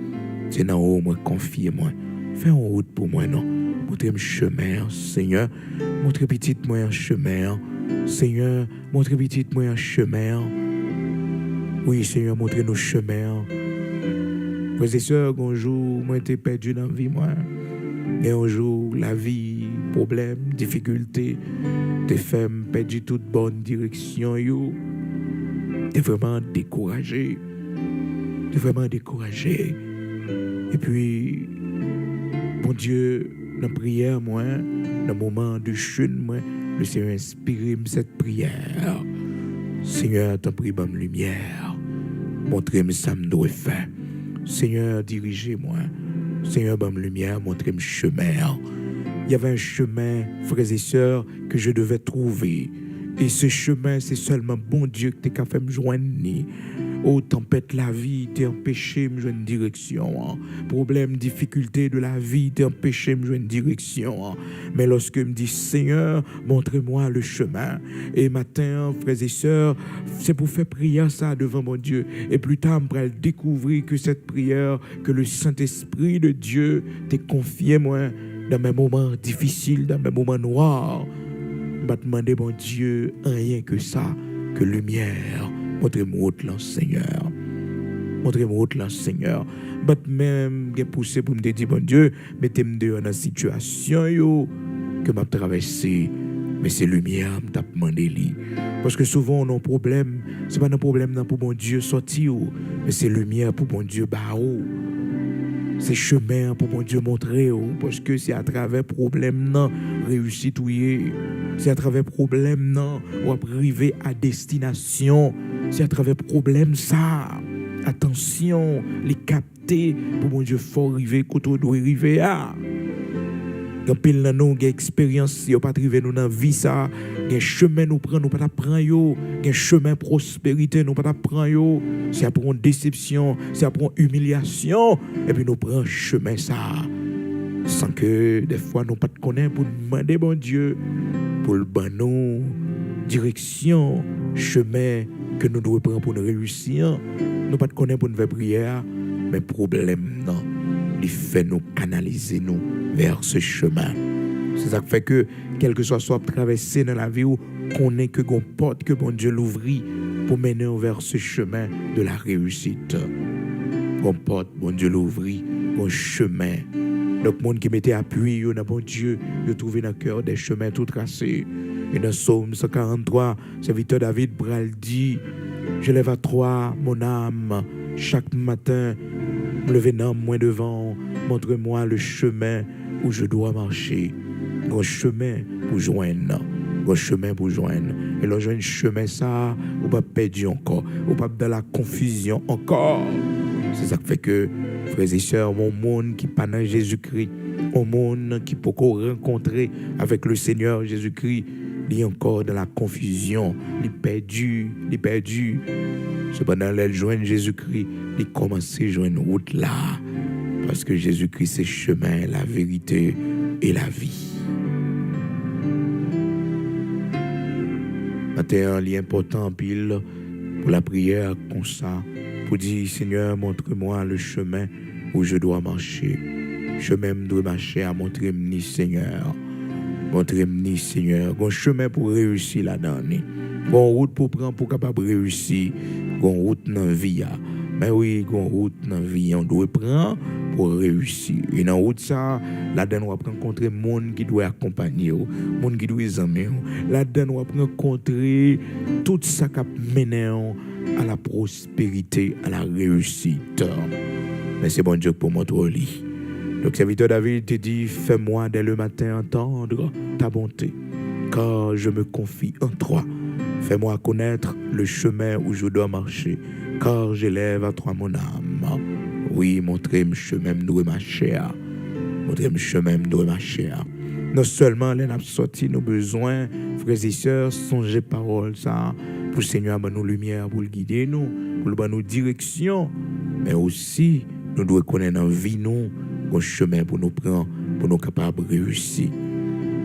C'est dans où moi confie moi. Fais une route pour moi, non. Montrez-moi un chemin, Seigneur. Montrez petit moi un chemin. Seigneur, montrez petit moi un chemin. Oui, Seigneur, montrez-nous chemin. Frères et sœurs, un jour, moi, j'étais perdu dans la vie, moi. Et un jour, la vie, problème, difficulté, t'es fait perdre toute bonne direction, yo. T'es vraiment découragé. T'es vraiment découragé. Et puis, bon Dieu, dans la prière, moi, dans le moment de jeûne, moi, le Seigneur inspire cette prière. Seigneur, t'en prie, bonne lumière. Montrez-moi ça me doit faire. Seigneur, dirigez-moi. Seigneur, bonne lumière, montrez-moi chemin. Il y avait un chemin, frères et sœurs, que je devais trouver. Et ce chemin, c'est seulement bon Dieu que t'es qu'à faire me joindre. Oh, tempête la vie, t'es empêché de me joindre une direction. Problème, difficulté de la vie, t'es empêché de me joindre une direction. Mais lorsque me dit Seigneur, montrez-moi le chemin. Et matin, frères et sœurs, c'est pour faire prière ça devant mon Dieu. Et plus tard, je vais découvrir que cette prière, que le Saint-Esprit de Dieu t'est confié, moi, dans mes moments difficiles, dans mes moments noirs. Je vais demander, mon Dieu, rien que ça, que lumière. Montrez-moi autre là, Seigneur. Montrez-moi autre là, Seigneur. Je vais même pousser pour me dire, mon Dieu, mettez-moi dans la situation que je traversée. Mais c'est lumière, je t'ai demandé. Parce que souvent, on a un problème. Ce n'est pas un problème pour mon Dieu sortir, mais c'est lumière pour mon Dieu barreau. C'est chemin pour mon Dieu montrer, parce que c'est à travers problème non réussite ou c'est à travers problème non ou arriver à destination, c'est à travers problème ça. Attention, les capter pour mon Dieu faut arriver quand on doit arriver à. Quand pile nan nou gen expérience, yo pas arrivé nous dans vie ça, gen chemin nous prend, nous pas prendre yo, gen chemin prospérité nous pas prendre yo, c'est après une déception, c'est après une humiliation et puis nous prend chemin ça sans que des fois nous pas connaître pour demander bon Dieu pour le ban nous direction, chemin que nous devons prendre pour nous réussir, nous pas connaître pour nous faire prière, mais problème non, il fait nous canaliser nous vers ce chemin. C'est ça qui fait que, quel que soit traversé dans la vie, qu'on ait que qu'on porte, que bon Dieu l'ouvrit pour mener vers ce chemin de la réussite. Qu'on porte, bon Dieu l'ouvrit, bon chemin. Donc, monde qui mettait appui, dans bon Dieu, il trouvé dans le cœur des chemins tout tracés. Et dans Psaume 143, serviteur David Bral dit, je lève à toi mon âme, chaque matin, me lever dans moins devant, montre-moi le chemin où je dois marcher. Un chemin pour joindre. Un chemin pour joindre. Et là, j'ai un chemin ça, ou pas perdu encore, ou pas dans la confusion encore. C'est ça qui fait que, frères et sœurs, mon monde qui pas dans Jésus-Christ, mon monde qui peut rencontrer avec le Seigneur Jésus-Christ, il est encore dans la confusion, il est perdu. Cependant, il joint Jésus-Christ, il commence à joindre une route là. Parce que Jésus-Christ, c'est le chemin, la vérité et la vie. Maintenant, il est important pile pour la prière comme ça, pour dire, Seigneur, montre-moi le chemin où je dois marcher. Chemin où je dois marcher à montrer-moi, Seigneur. Montrez-moi, Seigneur, un chemin pour réussir là-dedans. Une route pour prendre pour capable réussir. Une route dans la vie. Mais oui, une route dans la vie, on doit prendre pour réussir. Et dans la route, ça, là-dedans, on va rencontrer les gens qui doivent accompagner, les gens qui doivent les amener. Là-dedans, on va rencontrer tout ça qui mène à la prospérité, à la réussite. Mais c'est bon Dieu pour montrer. Donc, serviteur David te dit, fais-moi dès le matin entendre ta bonté, car je me confie en toi. Fais-moi connaître le chemin où je dois marcher, car j'élève à toi mon âme. Oui, montrez-moi le chemin où je dois marcher. Montrez-moi le chemin où je dois marcher. Non seulement les n'a sorti nos besoins, frères et sœurs, songez parole ça, pour le Seigneur nous lumière, pour le guider nous, pour le nous direction, mais aussi nous devons connaître dans la vie nous un chemin pour nous prendre, pour nous capables de réussir.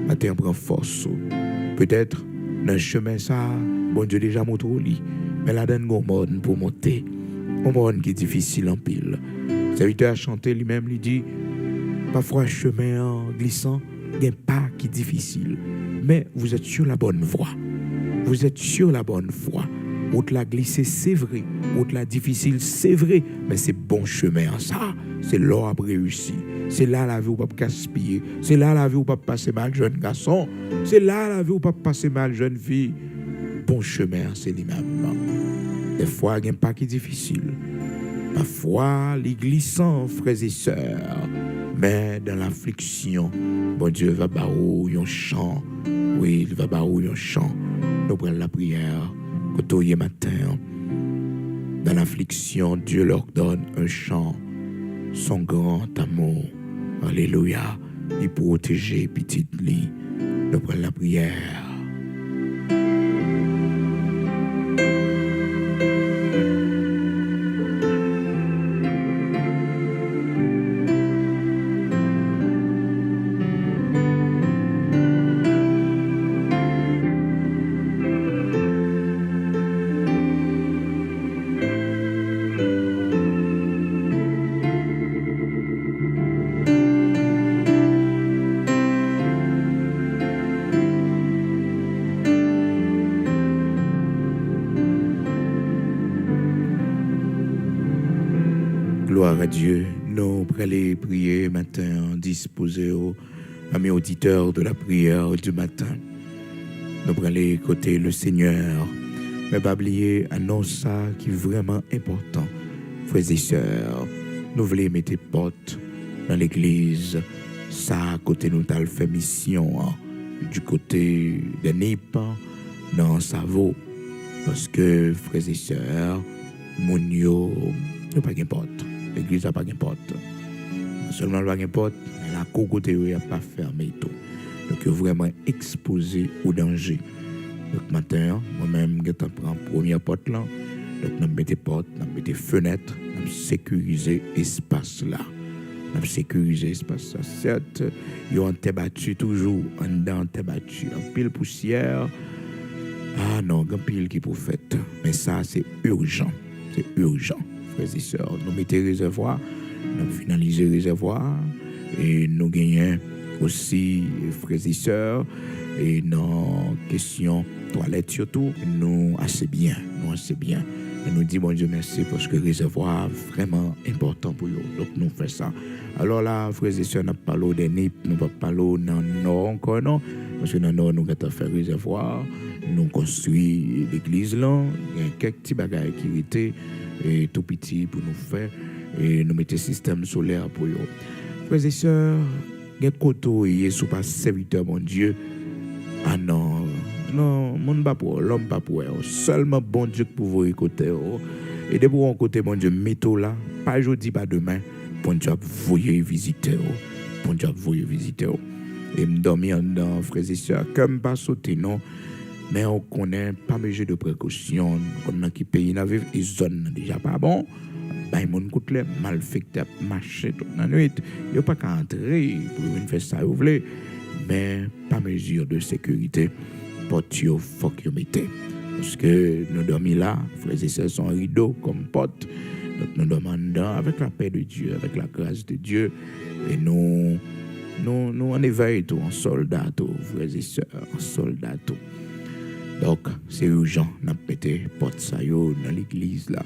Maintenant, prend force. Peut-être dans le chemin ça, bon Dieu déjà montré au lit, mais là donne un monde pour monter, un monde qui est difficile en pile. Le serviteur a chanté lui-même, il dit, parfois un chemin glissant, il y a un pas qui est difficile, mais vous êtes sur la bonne voie. Vous êtes sur la bonne voie. Route la glissée, c'est vrai. Route la difficile, c'est vrai. Mais c'est bon chemin, ça. C'est là à réussir. C'est là la vie où pas gaspiller. C'est là la vie où pas passer mal jeune garçon. C'est là la vie où pas passer mal jeune fille. Bon chemin, c'est lui-même. Des fois, il y a un pas qui est difficile. Parfois, les glissants, frères et sœurs. Mais dans l'affliction, bon Dieu va barreau, un chant. Oui, il va barouiller un chant. Nous prenons la prière. Côtoyer matin. Dans l'affliction, Dieu leur donne un chant. Son grand amour. Alléluia. Il protège petite lit. Nous prenons la prière. Gloire à Dieu. Nous allons prier matin, disposer aux amis auditeurs de la prière du matin. Nous allons écouter le Seigneur. Mais pas oublier annonce ça qui est vraiment important. Frères et sœurs, nous voulons mettre portes dans l'église. Ça, côté nous avons fait mission du côté de Nip, dans Savo. Parce que, frères et sœurs, mon yo, nous pas de porte. L'église n'a pas de porte. Non seulement elle n'a pas de porte, mais la côté n'a pas fermé tout. Donc, vraiment exposé au danger. Donc, matin, moi-même, je prends la première porte là. Donc, nous mettons porte, nous mettons fenêtre, nous sécurisons l'espace là. Nous sécurisons l'espace là. Certes, ils ont été battus toujours, en dedans, été battus, en pile poussière. Ah non, il y a pile qui pour faire. Mais ça, c'est urgent. C'est urgent. Frères et sœurs, nous mettons réservoir, nous finalisons réservoir et nous gagnons aussi, frères et sœurs, et dans question toilette surtout, nous assez bien. Et nous disons, bon Dieu, merci parce que le réservoir est vraiment important pour nous. Donc nous faisons ça. Alors là, frères et sœurs, nous parlons des NIP, nous ne parlons pas dans le nord encore, non. Parce que dans le nord, nous avons fait réservoir, nous construisons l'église là, il y a quelques petits bagages qui étaient et tout petit pour nous faire et nous mettre système solaire pour eux. Frères et sœurs, il y a côté et sous pas serviteur mon Dieu. Ah non, mon pas pour l'homme pas pour seulement bon Dieu pour vous écouter. Et de bon côté mon Dieu mettez là, pas aujourd'hui pas demain, bon Dieu vous visiter. Bon Dieu vous visiter. Et me dormir dans frères et sœurs comme pas sauter non. Mais on connaît pas mesure de précaution. Comme qui pays n'a vivre et zone déjà pas bon. Ben mon coûte les malfecté marcher toute la nuit. Il pas qu'à entrer pour venir faire ça vous voulez. Mais pas mesure de sécurité. Porte yo faut que mettez. Parce que nous dormons là, frères et sœurs sont rideau comme porte. Donc nous demandons avec la paix de Dieu, avec la grâce de Dieu et nous en éveillons tout en soldat tout, frères et sœurs, en soldat tout. Donc, c'est urgent, nous mettons porte ça dans l'église là.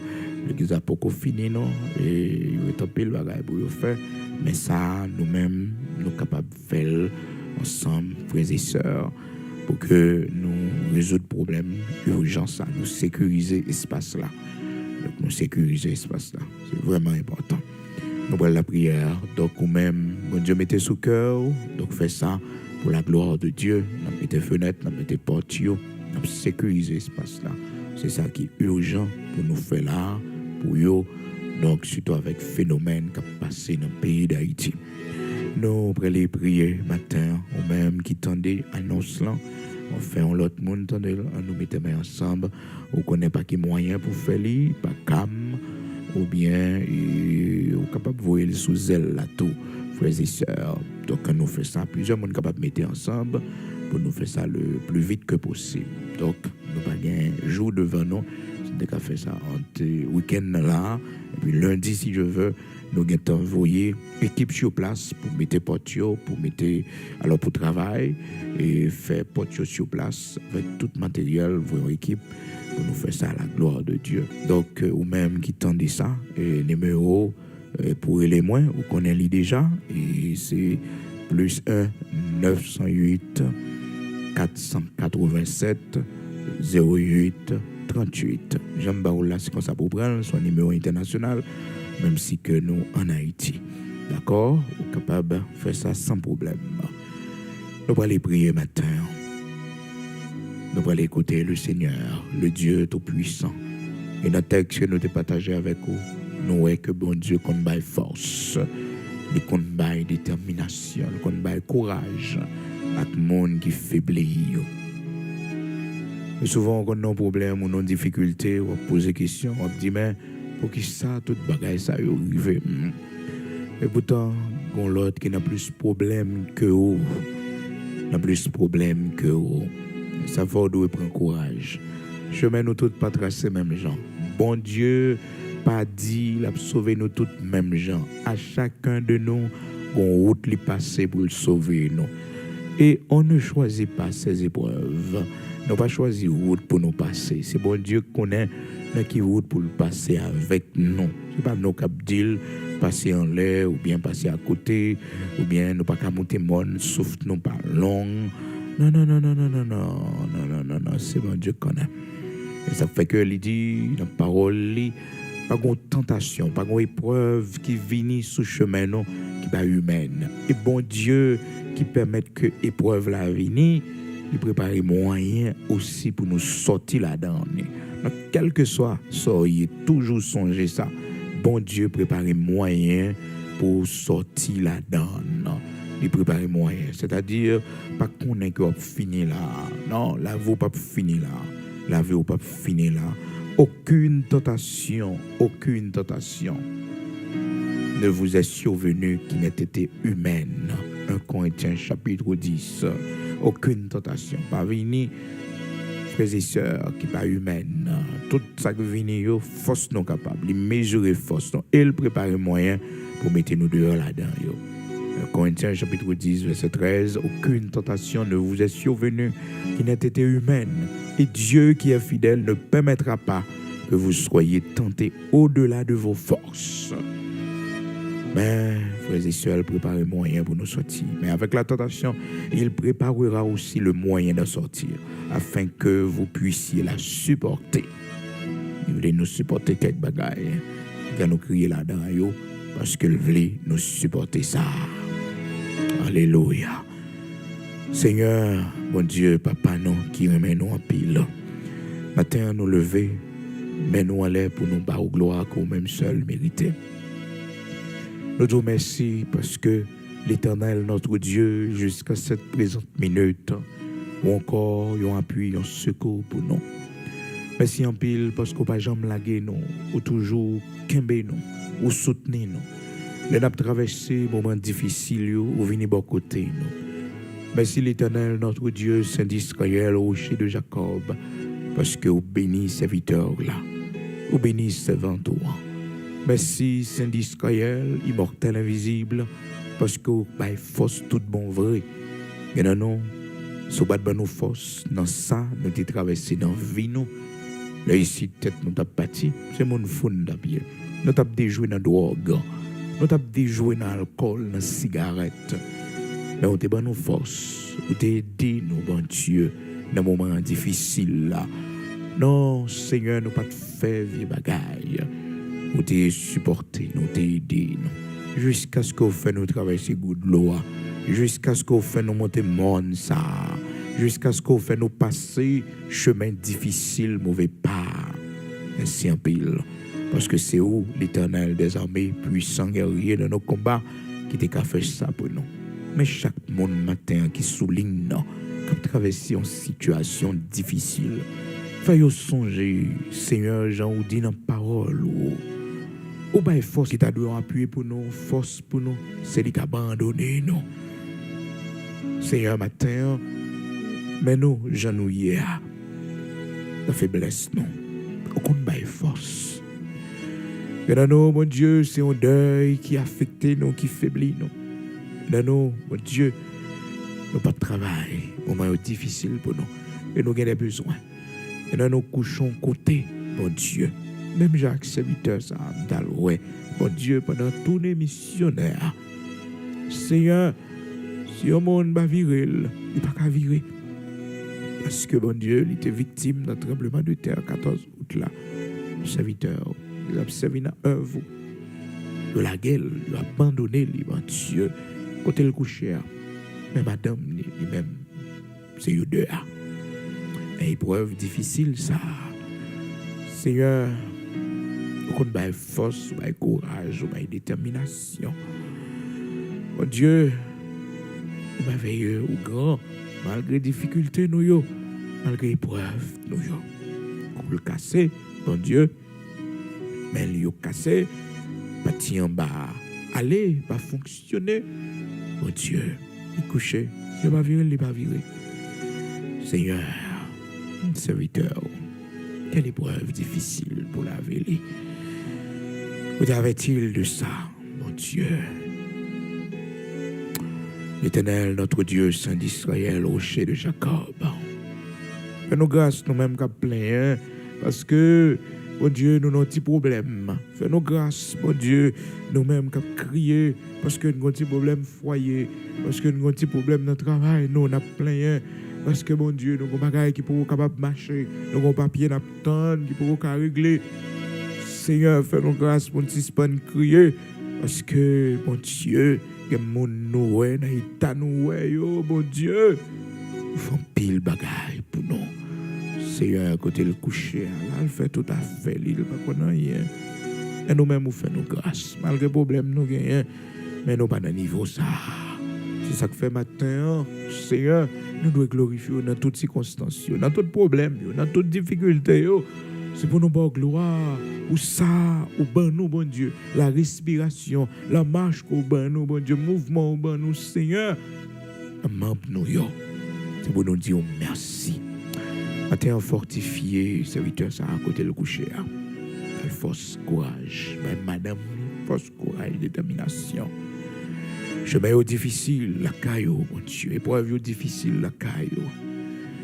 L'église n'a pas encore fini, non? Et il y a un peu de bagaille pour le faire. Mais ça, nous-mêmes, nous sommes capables de faire ensemble, frères et sœurs, pour que nous résoudre le problème urgent, ça, nous sécuriser l'espace là. Donc, nous sécuriser l'espace là. C'est vraiment important. Nous prenons la prière. Donc, nous-mêmes, bon Dieu, mettez sous cœur. Donc, faites ça pour la gloire de Dieu. Nous mettez fenêtres, nous mettez portes. Nous sécuriser l'espace là. C'est ça qui est urgent pour nous faire là, pour eux. Donc, surtout avec le phénomène qui a passé dans le pays d'Haïti. Nous allons prier matin, ou même qui tendait annonce là. On fait un autre monde, on nous mettons ensemble. On ne connaît pas qui moyen pour faire li, pas cam, ou bien on est capable de voir sous elle là tout, frères et sœurs. Donc, quand nous faisons ça, plusieurs monde capable de mettre ensemble pour nous faire ça le plus vite que possible. Donc, nous pas un jour devant nous, c'est qu'à faire ça entre week-end là, et puis lundi si je veux, nous avons envoyé équipe sur place pour mettre portio, pour travail et faire portio sur place avec tout matériel, votre équipe pour nous faire ça à la gloire de Dieu. Donc, ou même qui tendez ça, et numéro pour les moins, vous connaissez déjà, et c'est plus 1 908 487 08 38. J'aime bien là, c'est comme ça pour prendre son numéro international, même si que nous en Haïti. D'accord? Vous êtes capable de faire ça sans problème. Nous allons aller prier matin. nous allons écouter le Seigneur, le Dieu Tout-Puissant. Et dans le texte que nous avons partagé avec vous, nous voyons que bon Dieu compte bail force, il compte bail détermination, il compte bail courage à tout le monde qui faiblit. Et souvent, quand on a un problème ou une difficulté, on pose des questions, on dit, mais pour qui ça, tout bagaille, ça arrive? Et pourtant, il y a l'autre qui n'a plus de problème que vous. N'a plus de problème que vous. Ça faut doit prendre courage. Chemin nous tous pas tracer même gens. Bon Dieu pas dit il a sauvé nous tous même gens. À chacun de nous, on route li passer pour le sauver nous. Et on ne choisit pas ces épreuves. Nous pas choisi route pour nous passer. C'est bon Dieu qui connaît qui route pour le passer avec nous. C'est pas nous qui dit passer en l'air ou bien passer à côté ou bien nous pas qu'à monter mon souffle nous pas long. Non, c'est bon Dieu qu'on a. Et ça fait que il dit, dans la parole, pas de tentation, pas de épreuve qui vient sous chemin, non, qui n'est pas humaine. Et bon Dieu qui permet que l'épreuve la vienne, il prépare les moyens aussi pour nous sortir là-dedans. Donc, quel que soit, soyez toujours songez ça. Bon Dieu prépare les moyens pour sortir là-dedans. Il prépare les moyens. C'est-à-dire, pas qu'on est que fini là. Non, la vie pas fini là. La vie pas fini là. Aucune tentation ne vous est survenue qui n'ait été humaine. 1 Corinthiens chapitre 10. Aucune tentation. Pas venir, frères et sœurs, qui pas humaine. Tout ça qui vient, force non capable. Il mesure force non. Et il prépare les moyens pour mettre nous dehors là-dedans. Corinthiens chapitre 10, verset 13, aucune tentation ne vous est survenue qui n'ait été humaine. Et Dieu qui est fidèle ne permettra pas que vous soyez tentés au-delà de vos forces. Mais, frères et sœurs, il prépare le moyen pour nous sortir. Mais avec la tentation, il préparera aussi le moyen de sortir, afin que vous puissiez la supporter. Il voulait nous supporter quelque bagaille. Il va nous crier là-dedans, parce qu'il voulait nous supporter ça. Alléluia. Seigneur, bon Dieu, Papa, nous qui remet nous en pile. Matin, nous lever, mais nous aller pour nous battre gloire qu'on même seul mérité. Nous disons merci parce que l'Éternel, notre Dieu, jusqu'à cette présente minute, ou encore, il y a un appui, un secours pour nous. Merci en pile parce qu'on pas jamais laguer nous, ou toujours kembe nous, ou soutenir nous. Les avons traversé moments difficiles ou venir bon côté nous. Merci l'Éternel, notre Dieu, Saint d'Israël, au rocher de Jacob, parce que vous bénissez serviteur là, vous bénissez servant toi. Merci Saint d'Israël, immortel invisible, parce que vous avez force toute bon vrai. Et non, si vous avez nos forces, dans ça, nous avons traversé dans la vie nous. Là ici, tête nous avons bâti, c'est mon fond d'habiller. Nous avons déjoué dans la drogue. Nous avons déjoué dans l'alcool, dans la cigarette. Mais nous avons nos forces. Nous avons aidé nous, bon Dieu, dans les moments difficiles là. Non, Seigneur, nous pas fait vieux bagaille. Nous avons supporté, nous avons aidé nous. Jusqu'à ce qu'on fait nous traverser de l'eau. Jusqu'à ce qu'on fait nous monter monde ça. Jusqu'à ce qu'on fait nous passer chemin difficile, mauvais pas. Merci un pile. Parce que c'est où l'Éternel des armées, puissant guerrier de nos combats, qui t'a fait ça pour nous. Mais chaque monde matin qui souligne, qui traverse une situation difficile, fais-nous songer, Seigneur Jean, ou dit dans parole, ou bien force qui t'a dû appuyer pour nous, force pour nous, c'est lui qui a abandonné nous. Seigneur matin, mais nous, genouillés, la faiblesse, non. Aucune baille force. Et dans nous, mon Dieu, c'est un deuil qui affecte nous, qui faiblit nous. Dans nous, mon Dieu, nous pas de travail, moment difficile pour nous. Et nous avons des besoins. Et dans nous couchons côté, mon Dieu. Même Jacques, serviteur, ça, ouais. Mon Dieu, pendant tous les missionnaires. Seigneur, si un monde va virer, il n'est pas qu'à virer. Parce que, mon Dieu, il était victime d'un tremblement de terre 14 août là. Le serviteur, il a servi dans œuvre. De la gueule, il a abandonné, mon Dieu. Côté le coucher, mais madame, lui-même, c'est eux deux. Épreuve difficile, ça. Seigneur, qu'on ait force, on ait courage, on ait détermination. Mon Dieu, on merveilleux ou grand, malgré difficultés, nous, malgré épreuves, nous, on le casser, mon Dieu, mais le cassé, parti en bas, aller, pas fonctionner, mon Dieu, il couché, il va virer, il va virer. Seigneur, serviteur, quelle épreuve difficile pour la vie. Où avait-il de ça, mon Dieu? L'Éternel, notre Dieu, Saint d'Israël, rocher de Jacob. Fais-nous grâce, nous-mêmes, qu'à plein, parce que, mon Dieu, nous avons un petit problème. Fais-nous grâce, mon Dieu, nous-mêmes, qu'à crier, parce que nous avons un petit problème foyer, parce que nous avons un petit problème dans le travail, nous, on a plein. Parce que, mon Dieu, nous avons des bagages qui pourront capable marcher, nous avons des papiers qui pourront régler. Seigneur, fais-nous grâce pour nous suspendre crier. Parce que, mon Dieu, il y a mon noué, mon Dieu, nous faisons pile bagaille pour nous. Seigneur, côté le coucher, là, il fait tout à fait, il ne pas rien. Et nous-mêmes, nous faisons grâce. Malgré les problèmes, nous gagnons, mais nous pas dans niveau ça. C'est ça que fait matin, Seigneur, nous devons glorifier dans toutes circonstances, dans tout problème, dans toute difficulté. C'est pour nous voir gloire, ou ça, ou ben nous, bon Dieu, la respiration, la marche au ben nous, bon Dieu, mouvement au ben nous, Seigneur, membre nous, c'est pour nous dire merci. Matin fortifié, serviteur, ça à côté le coucher. Force, courage, madame, force, courage, détermination. Chemin difficile, la caillou, mon Dieu. Épreuve difficile, la caillou.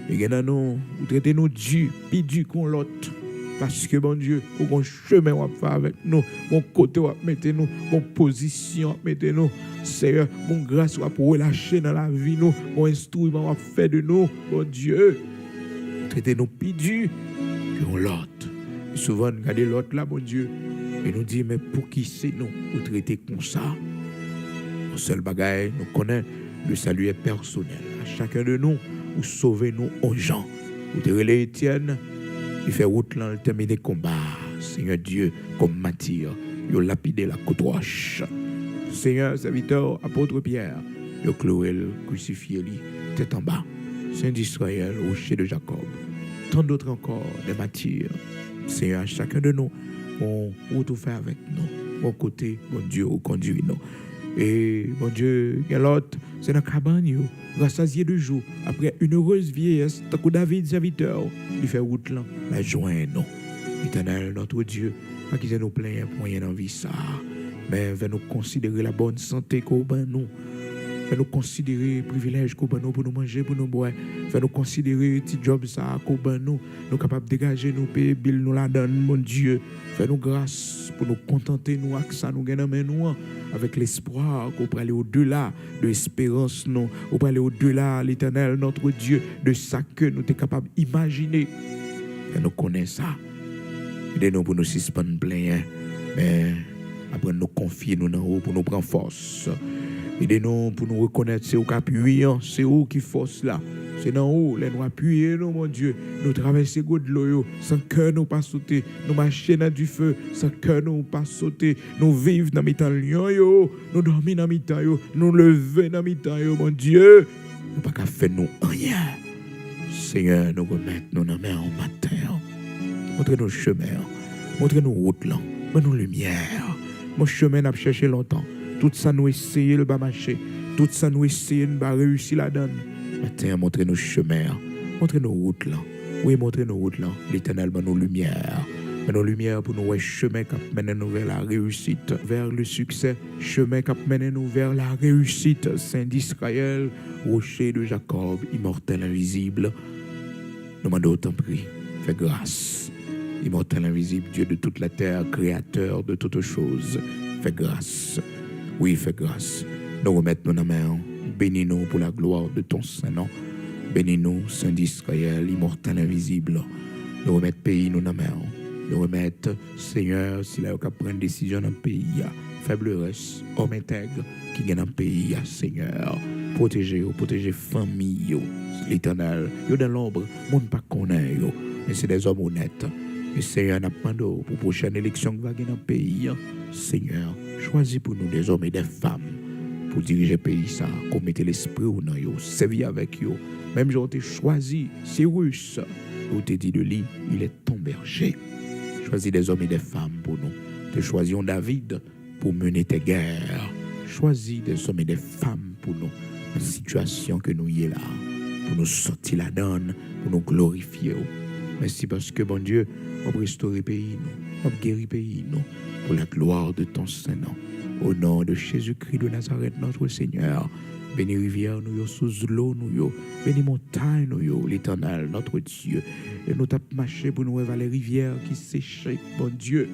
Et nous, vous traitez nous Dieu, puis Dieu qu'on l'autre. Parce que, mon Dieu, au chemin, on va faire avec nous, mon côté, on va mettre nous, mon position, on va mettre nous. Seigneur, mon grâce, on va relâcher dans la vie, nous, mon instrument, on va faire de nous, mon Dieu. Traitez nous puis Dieu, qu'on l'autre. Et souvent, nous regardons l'autre là, mon Dieu, et nous disons, mais pour qui c'est nous, vous traitez comme ça? Mon seul bagage, nous connaissons, le salut est personnel. À chacun de nous, vous sauvez nous aux gens. Vous direz Étienne, il fait route là, il termine le combat. Seigneur Dieu, comme Matthieu, il a lapidé la côte roche. Seigneur, serviteur, apôtre Pierre, il a cloué le crucifié, tête en bas. Saint d'Israël, rocher de Jacob. Tant d'autres encore, des Matthieu. Seigneur, chacun de nous, on tout fait avec nous. Mon côté, mon Dieu, au conduit nous. Et mon Dieu, il y a l'autre, c'est dans la cabane, rassasié de jour, après une heureuse vieillesse, tant que David, serviteur, il fait route là, la joint nous. Éternel, notre Dieu, pas qu'il nous plaît pour rien dans la vie ça, mais va nous considérer la bonne santé qu'on a nous. Fais nous considérer privilège qu'on a nous pour nous manger, pour nous boire. Fais nous considérer petit job ça qu'on a nous. Nous capables de dégager nos payer bill nous la donne, mon Dieu. Fais nous grâce pour nous contenter nous avec ça nous gagnons nous avec l'espoir qu'on peut aller au-delà de l'espérance nous, on peut aller au-delà l'Éternel notre Dieu de ça que nous sommes capables d'imaginer. Fais nous connaître ça. Aidez-nous pour nous suspendre plein, mais après nous confier nous dans haut pour nous prendre force. Aidez-nous pour nous reconnaître c'est où qui appuie, c'est où qui force là. C'est dans haut, les nous appuyer nous, mon Dieu. Nous traverser de l'eau, sans cœur nous pas sauter. Nous marcher dans du feu, sans cœur nous pas sauter. Nous vivre dans mi-temps lion, nous dormir dans mi-temps, nous lever dans mi-temps, mon Dieu. Nous pas qu'à faire nous rien. Seigneur, nous remettre nos mains en matin. Montrez-nous le chemin, montrez-nous route là, montrez-nous lumière. Mon chemin n'a pas cherché longtemps. Tout ça nous essayer le pas marcher. Tout ça nous essayer de pas réussir la donne. Matin, montrez-nous chemin, montrez-nous route là. Oui, montrez-nous route là. L'Éternel va nos lumières. Nos lumières pour nous chemin qui mène nous vers la réussite, vers le succès. Chemin qui mène nous vers la réussite. Saint d'Israël, rocher de Jacob, immortel invisible. Nous demandons autant prix. Fais grâce. Immortel invisible, Dieu de toute la terre, créateur de toutes choses. Fais grâce. Oui, fais grâce. Nous remettons nos mains. Bénis-nous pour la gloire de ton Saint-Nom. Bénis-nous, Saint d'Israël, immortel invisible. Nous remettons pays nous dans la main. Nous remettons, Seigneur, s'il a qu'à prendre une décision dans le pays. faiblesse, homme intègre qui est dans le pays, Seigneur. Protégez, famille, l'Éternel. Yo dans l'ombre, monde pas connaît yo, mais c'est des hommes honnêtes. Et Seigneur, n'a pas pour la prochaine élection qui va gagner dans le pays, Seigneur, choisis pour nous des hommes et des femmes pour diriger le pays, ça, qu'on mette l'esprit ou non, servir avec eux. Même j'ai été choisi, Cyrus, où t'es dit de lui, il est ton berger. Choisis des hommes et des femmes pour nous. Tu choisis David pour mener tes guerres. Choisis des hommes et des femmes pour nous. La situation que nous y est là, pour nous sortir la donne, pour nous glorifier. Merci parce que, bon Dieu, on va restaurer le pays, on va guérir le pays, pour la gloire de ton Saint-Nom. Au nom de Jésus-Christ de Nazareth, notre Seigneur, bénis rivière, nous, sous l'eau, nous, bénis montagne, nous, l'Éternel, notre Dieu. Et nous t'avons marché pour nous voir les rivières qui séchaient, bon Dieu.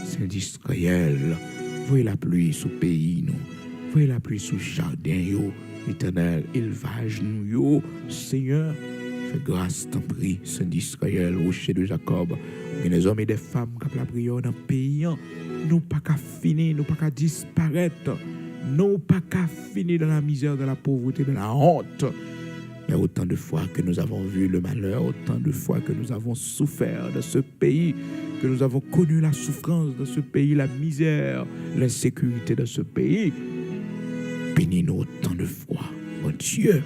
Saint d'Israël, voyez la pluie sous le pays, nous. Voyez la pluie sous le jardin, l'Éternel, élevage, nous, Seigneur. Fais grâce, t'en prie, Saint d'Israël, rocher de Jacob. Il y a des hommes et des femmes qui ont la prière dans le pays. Nous pas qu'à finir, nous pas qu'à disparaître. Nous pas qu'à finir dans la misère, dans la pauvreté, dans la honte. Il y a autant de fois que nous avons vu le malheur, autant de fois que nous avons souffert de ce pays, que nous avons connu la souffrance de ce pays, la misère, l'insécurité de ce pays. Bénis-nous autant de fois, mon Dieu.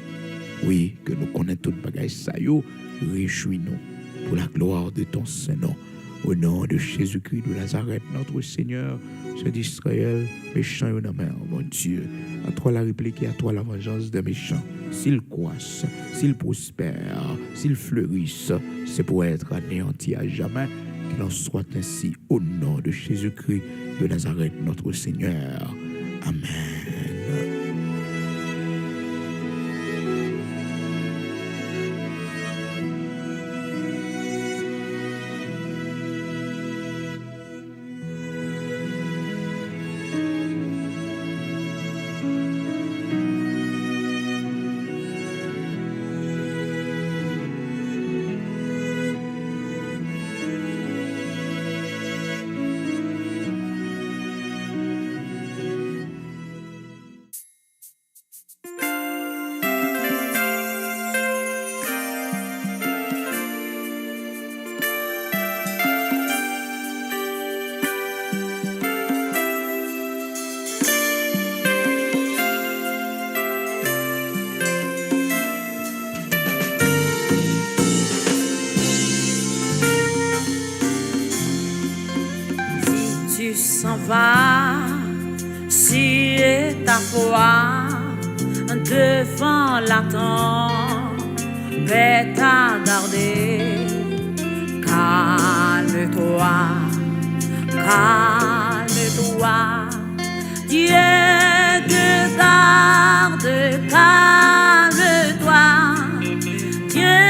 Oui, que nous connaissons tout le bagage ça yo, réjouis-nous pour la gloire de ton Saint-Nom. Au nom de Jésus-Christ de Nazareth, notre Seigneur, Saint d'Israël, méchant et mer, mon Dieu. À toi la réplique et à toi la vengeance des méchants. S'ils croissent, s'ils prospèrent, s'ils fleurissent, c'est pour être anéantis à jamais. Qu'il en soit ainsi au nom de Jésus-Christ de Nazareth, notre Seigneur. Amen. S'en va, si ta foi devant l'attente, prête à garder, calme-toi, calme-toi, Dieu te garde, calme-toi, Dieu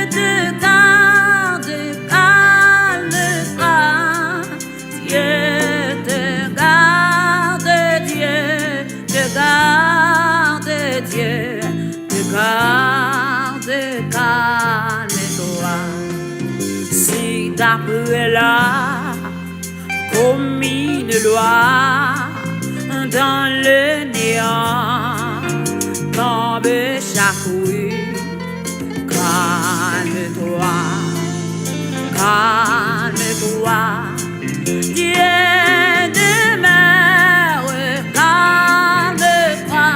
te garde, calme-toi, Dieu. Dieu, te garde, calme-toi. Si d'après là, commis une loi dans le néant, tombe chaque rue, calme-toi, calme-toi. Dieu demeure, calme-toi.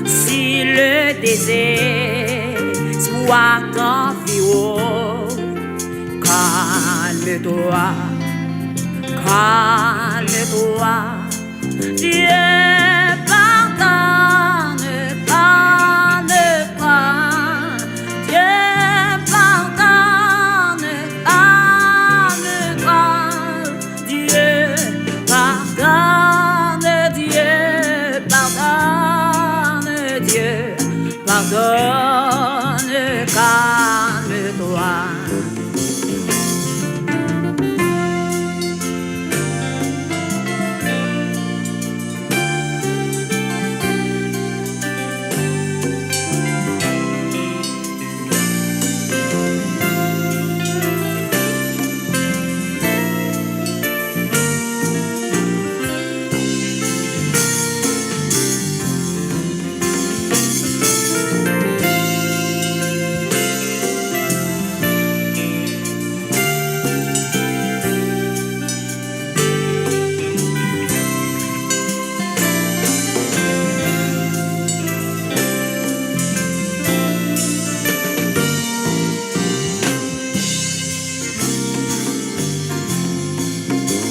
Si le désespoir t'environne, calme-toi, calme-toi. Dieu pardonne, calme-toi. Dieu pardonne, calme-toi. Dieu pardonne, Dieu pardonne, Dieu pardonne.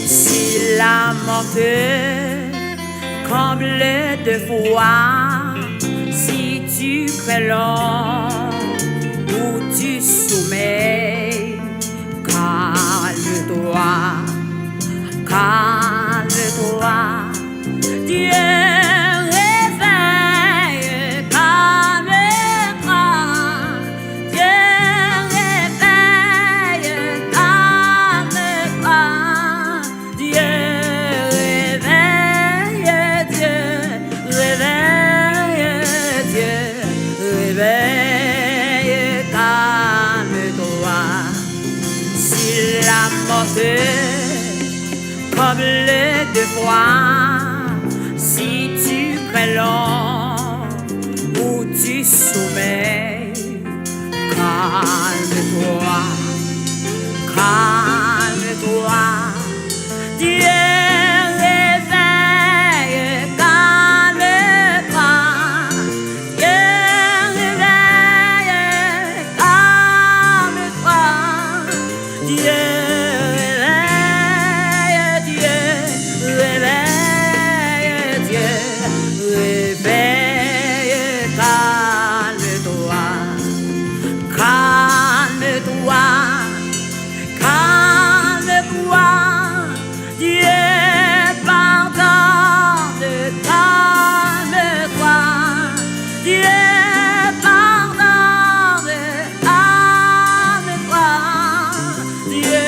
Si la morte comble de foi, si tu crées l'homme ou tu soumets, calme-toi, calme-toi, Dieu réveille, calme-toi, Dieu réveille, calme-toi, Dieu réveille, Dieu réveille, Dieu réveille, calme-toi. Si la morte comble de foi, si tu crées l'homme ou tu soumets, calme-toi, calme-toi, Dieu réveille, calme-toi, Dieu réveille, calme-toi, Dieu calme-toi, calme-toi, Dieu réveille, calme-toi, Dieu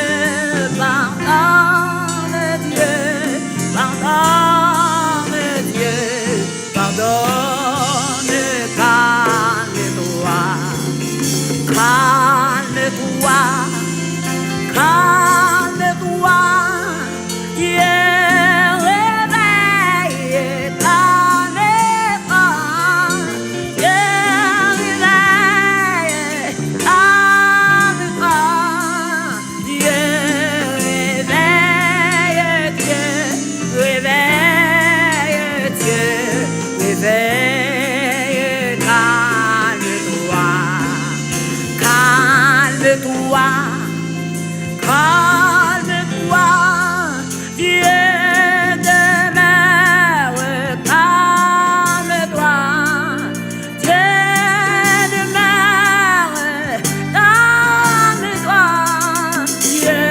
réveille, calme-toi, Dieu réveille, Dieu réveille, Dieu réveille, calme-toi. Calme-toi, calme-toi, Dieu demeure, calme-toi, Dieu demeure, calme-toi, Dieu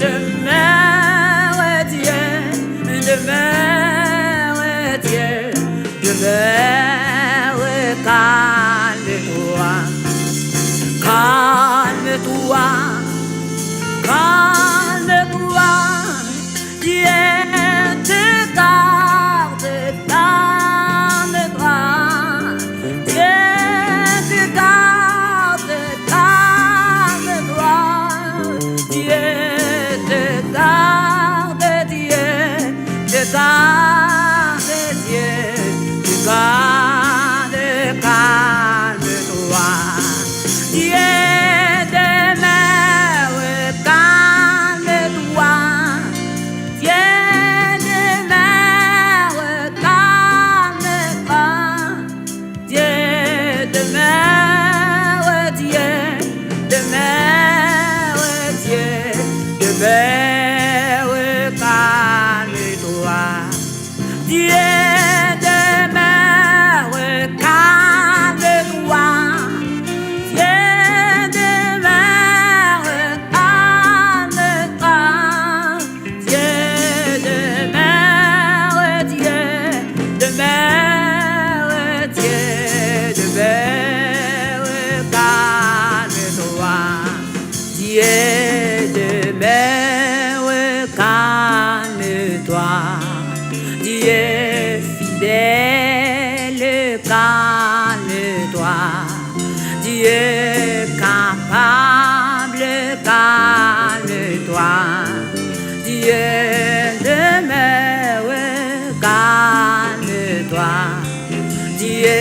demeure, Dieu demeure, Dieu demeure, calme-toi. Calme-toi, calme-toi, Dieu te garde, calme-toi, Dieu te garde, calme-toi, Dieu te garde, Dieu te garde, Dieu te garde, calme-toi. Dieu demeure. Dieu demeure, calme-toi. Dieu fidèle, calme-toi. Dieu capable, calme-toi. Dieu demeure, calme-toi. Dieu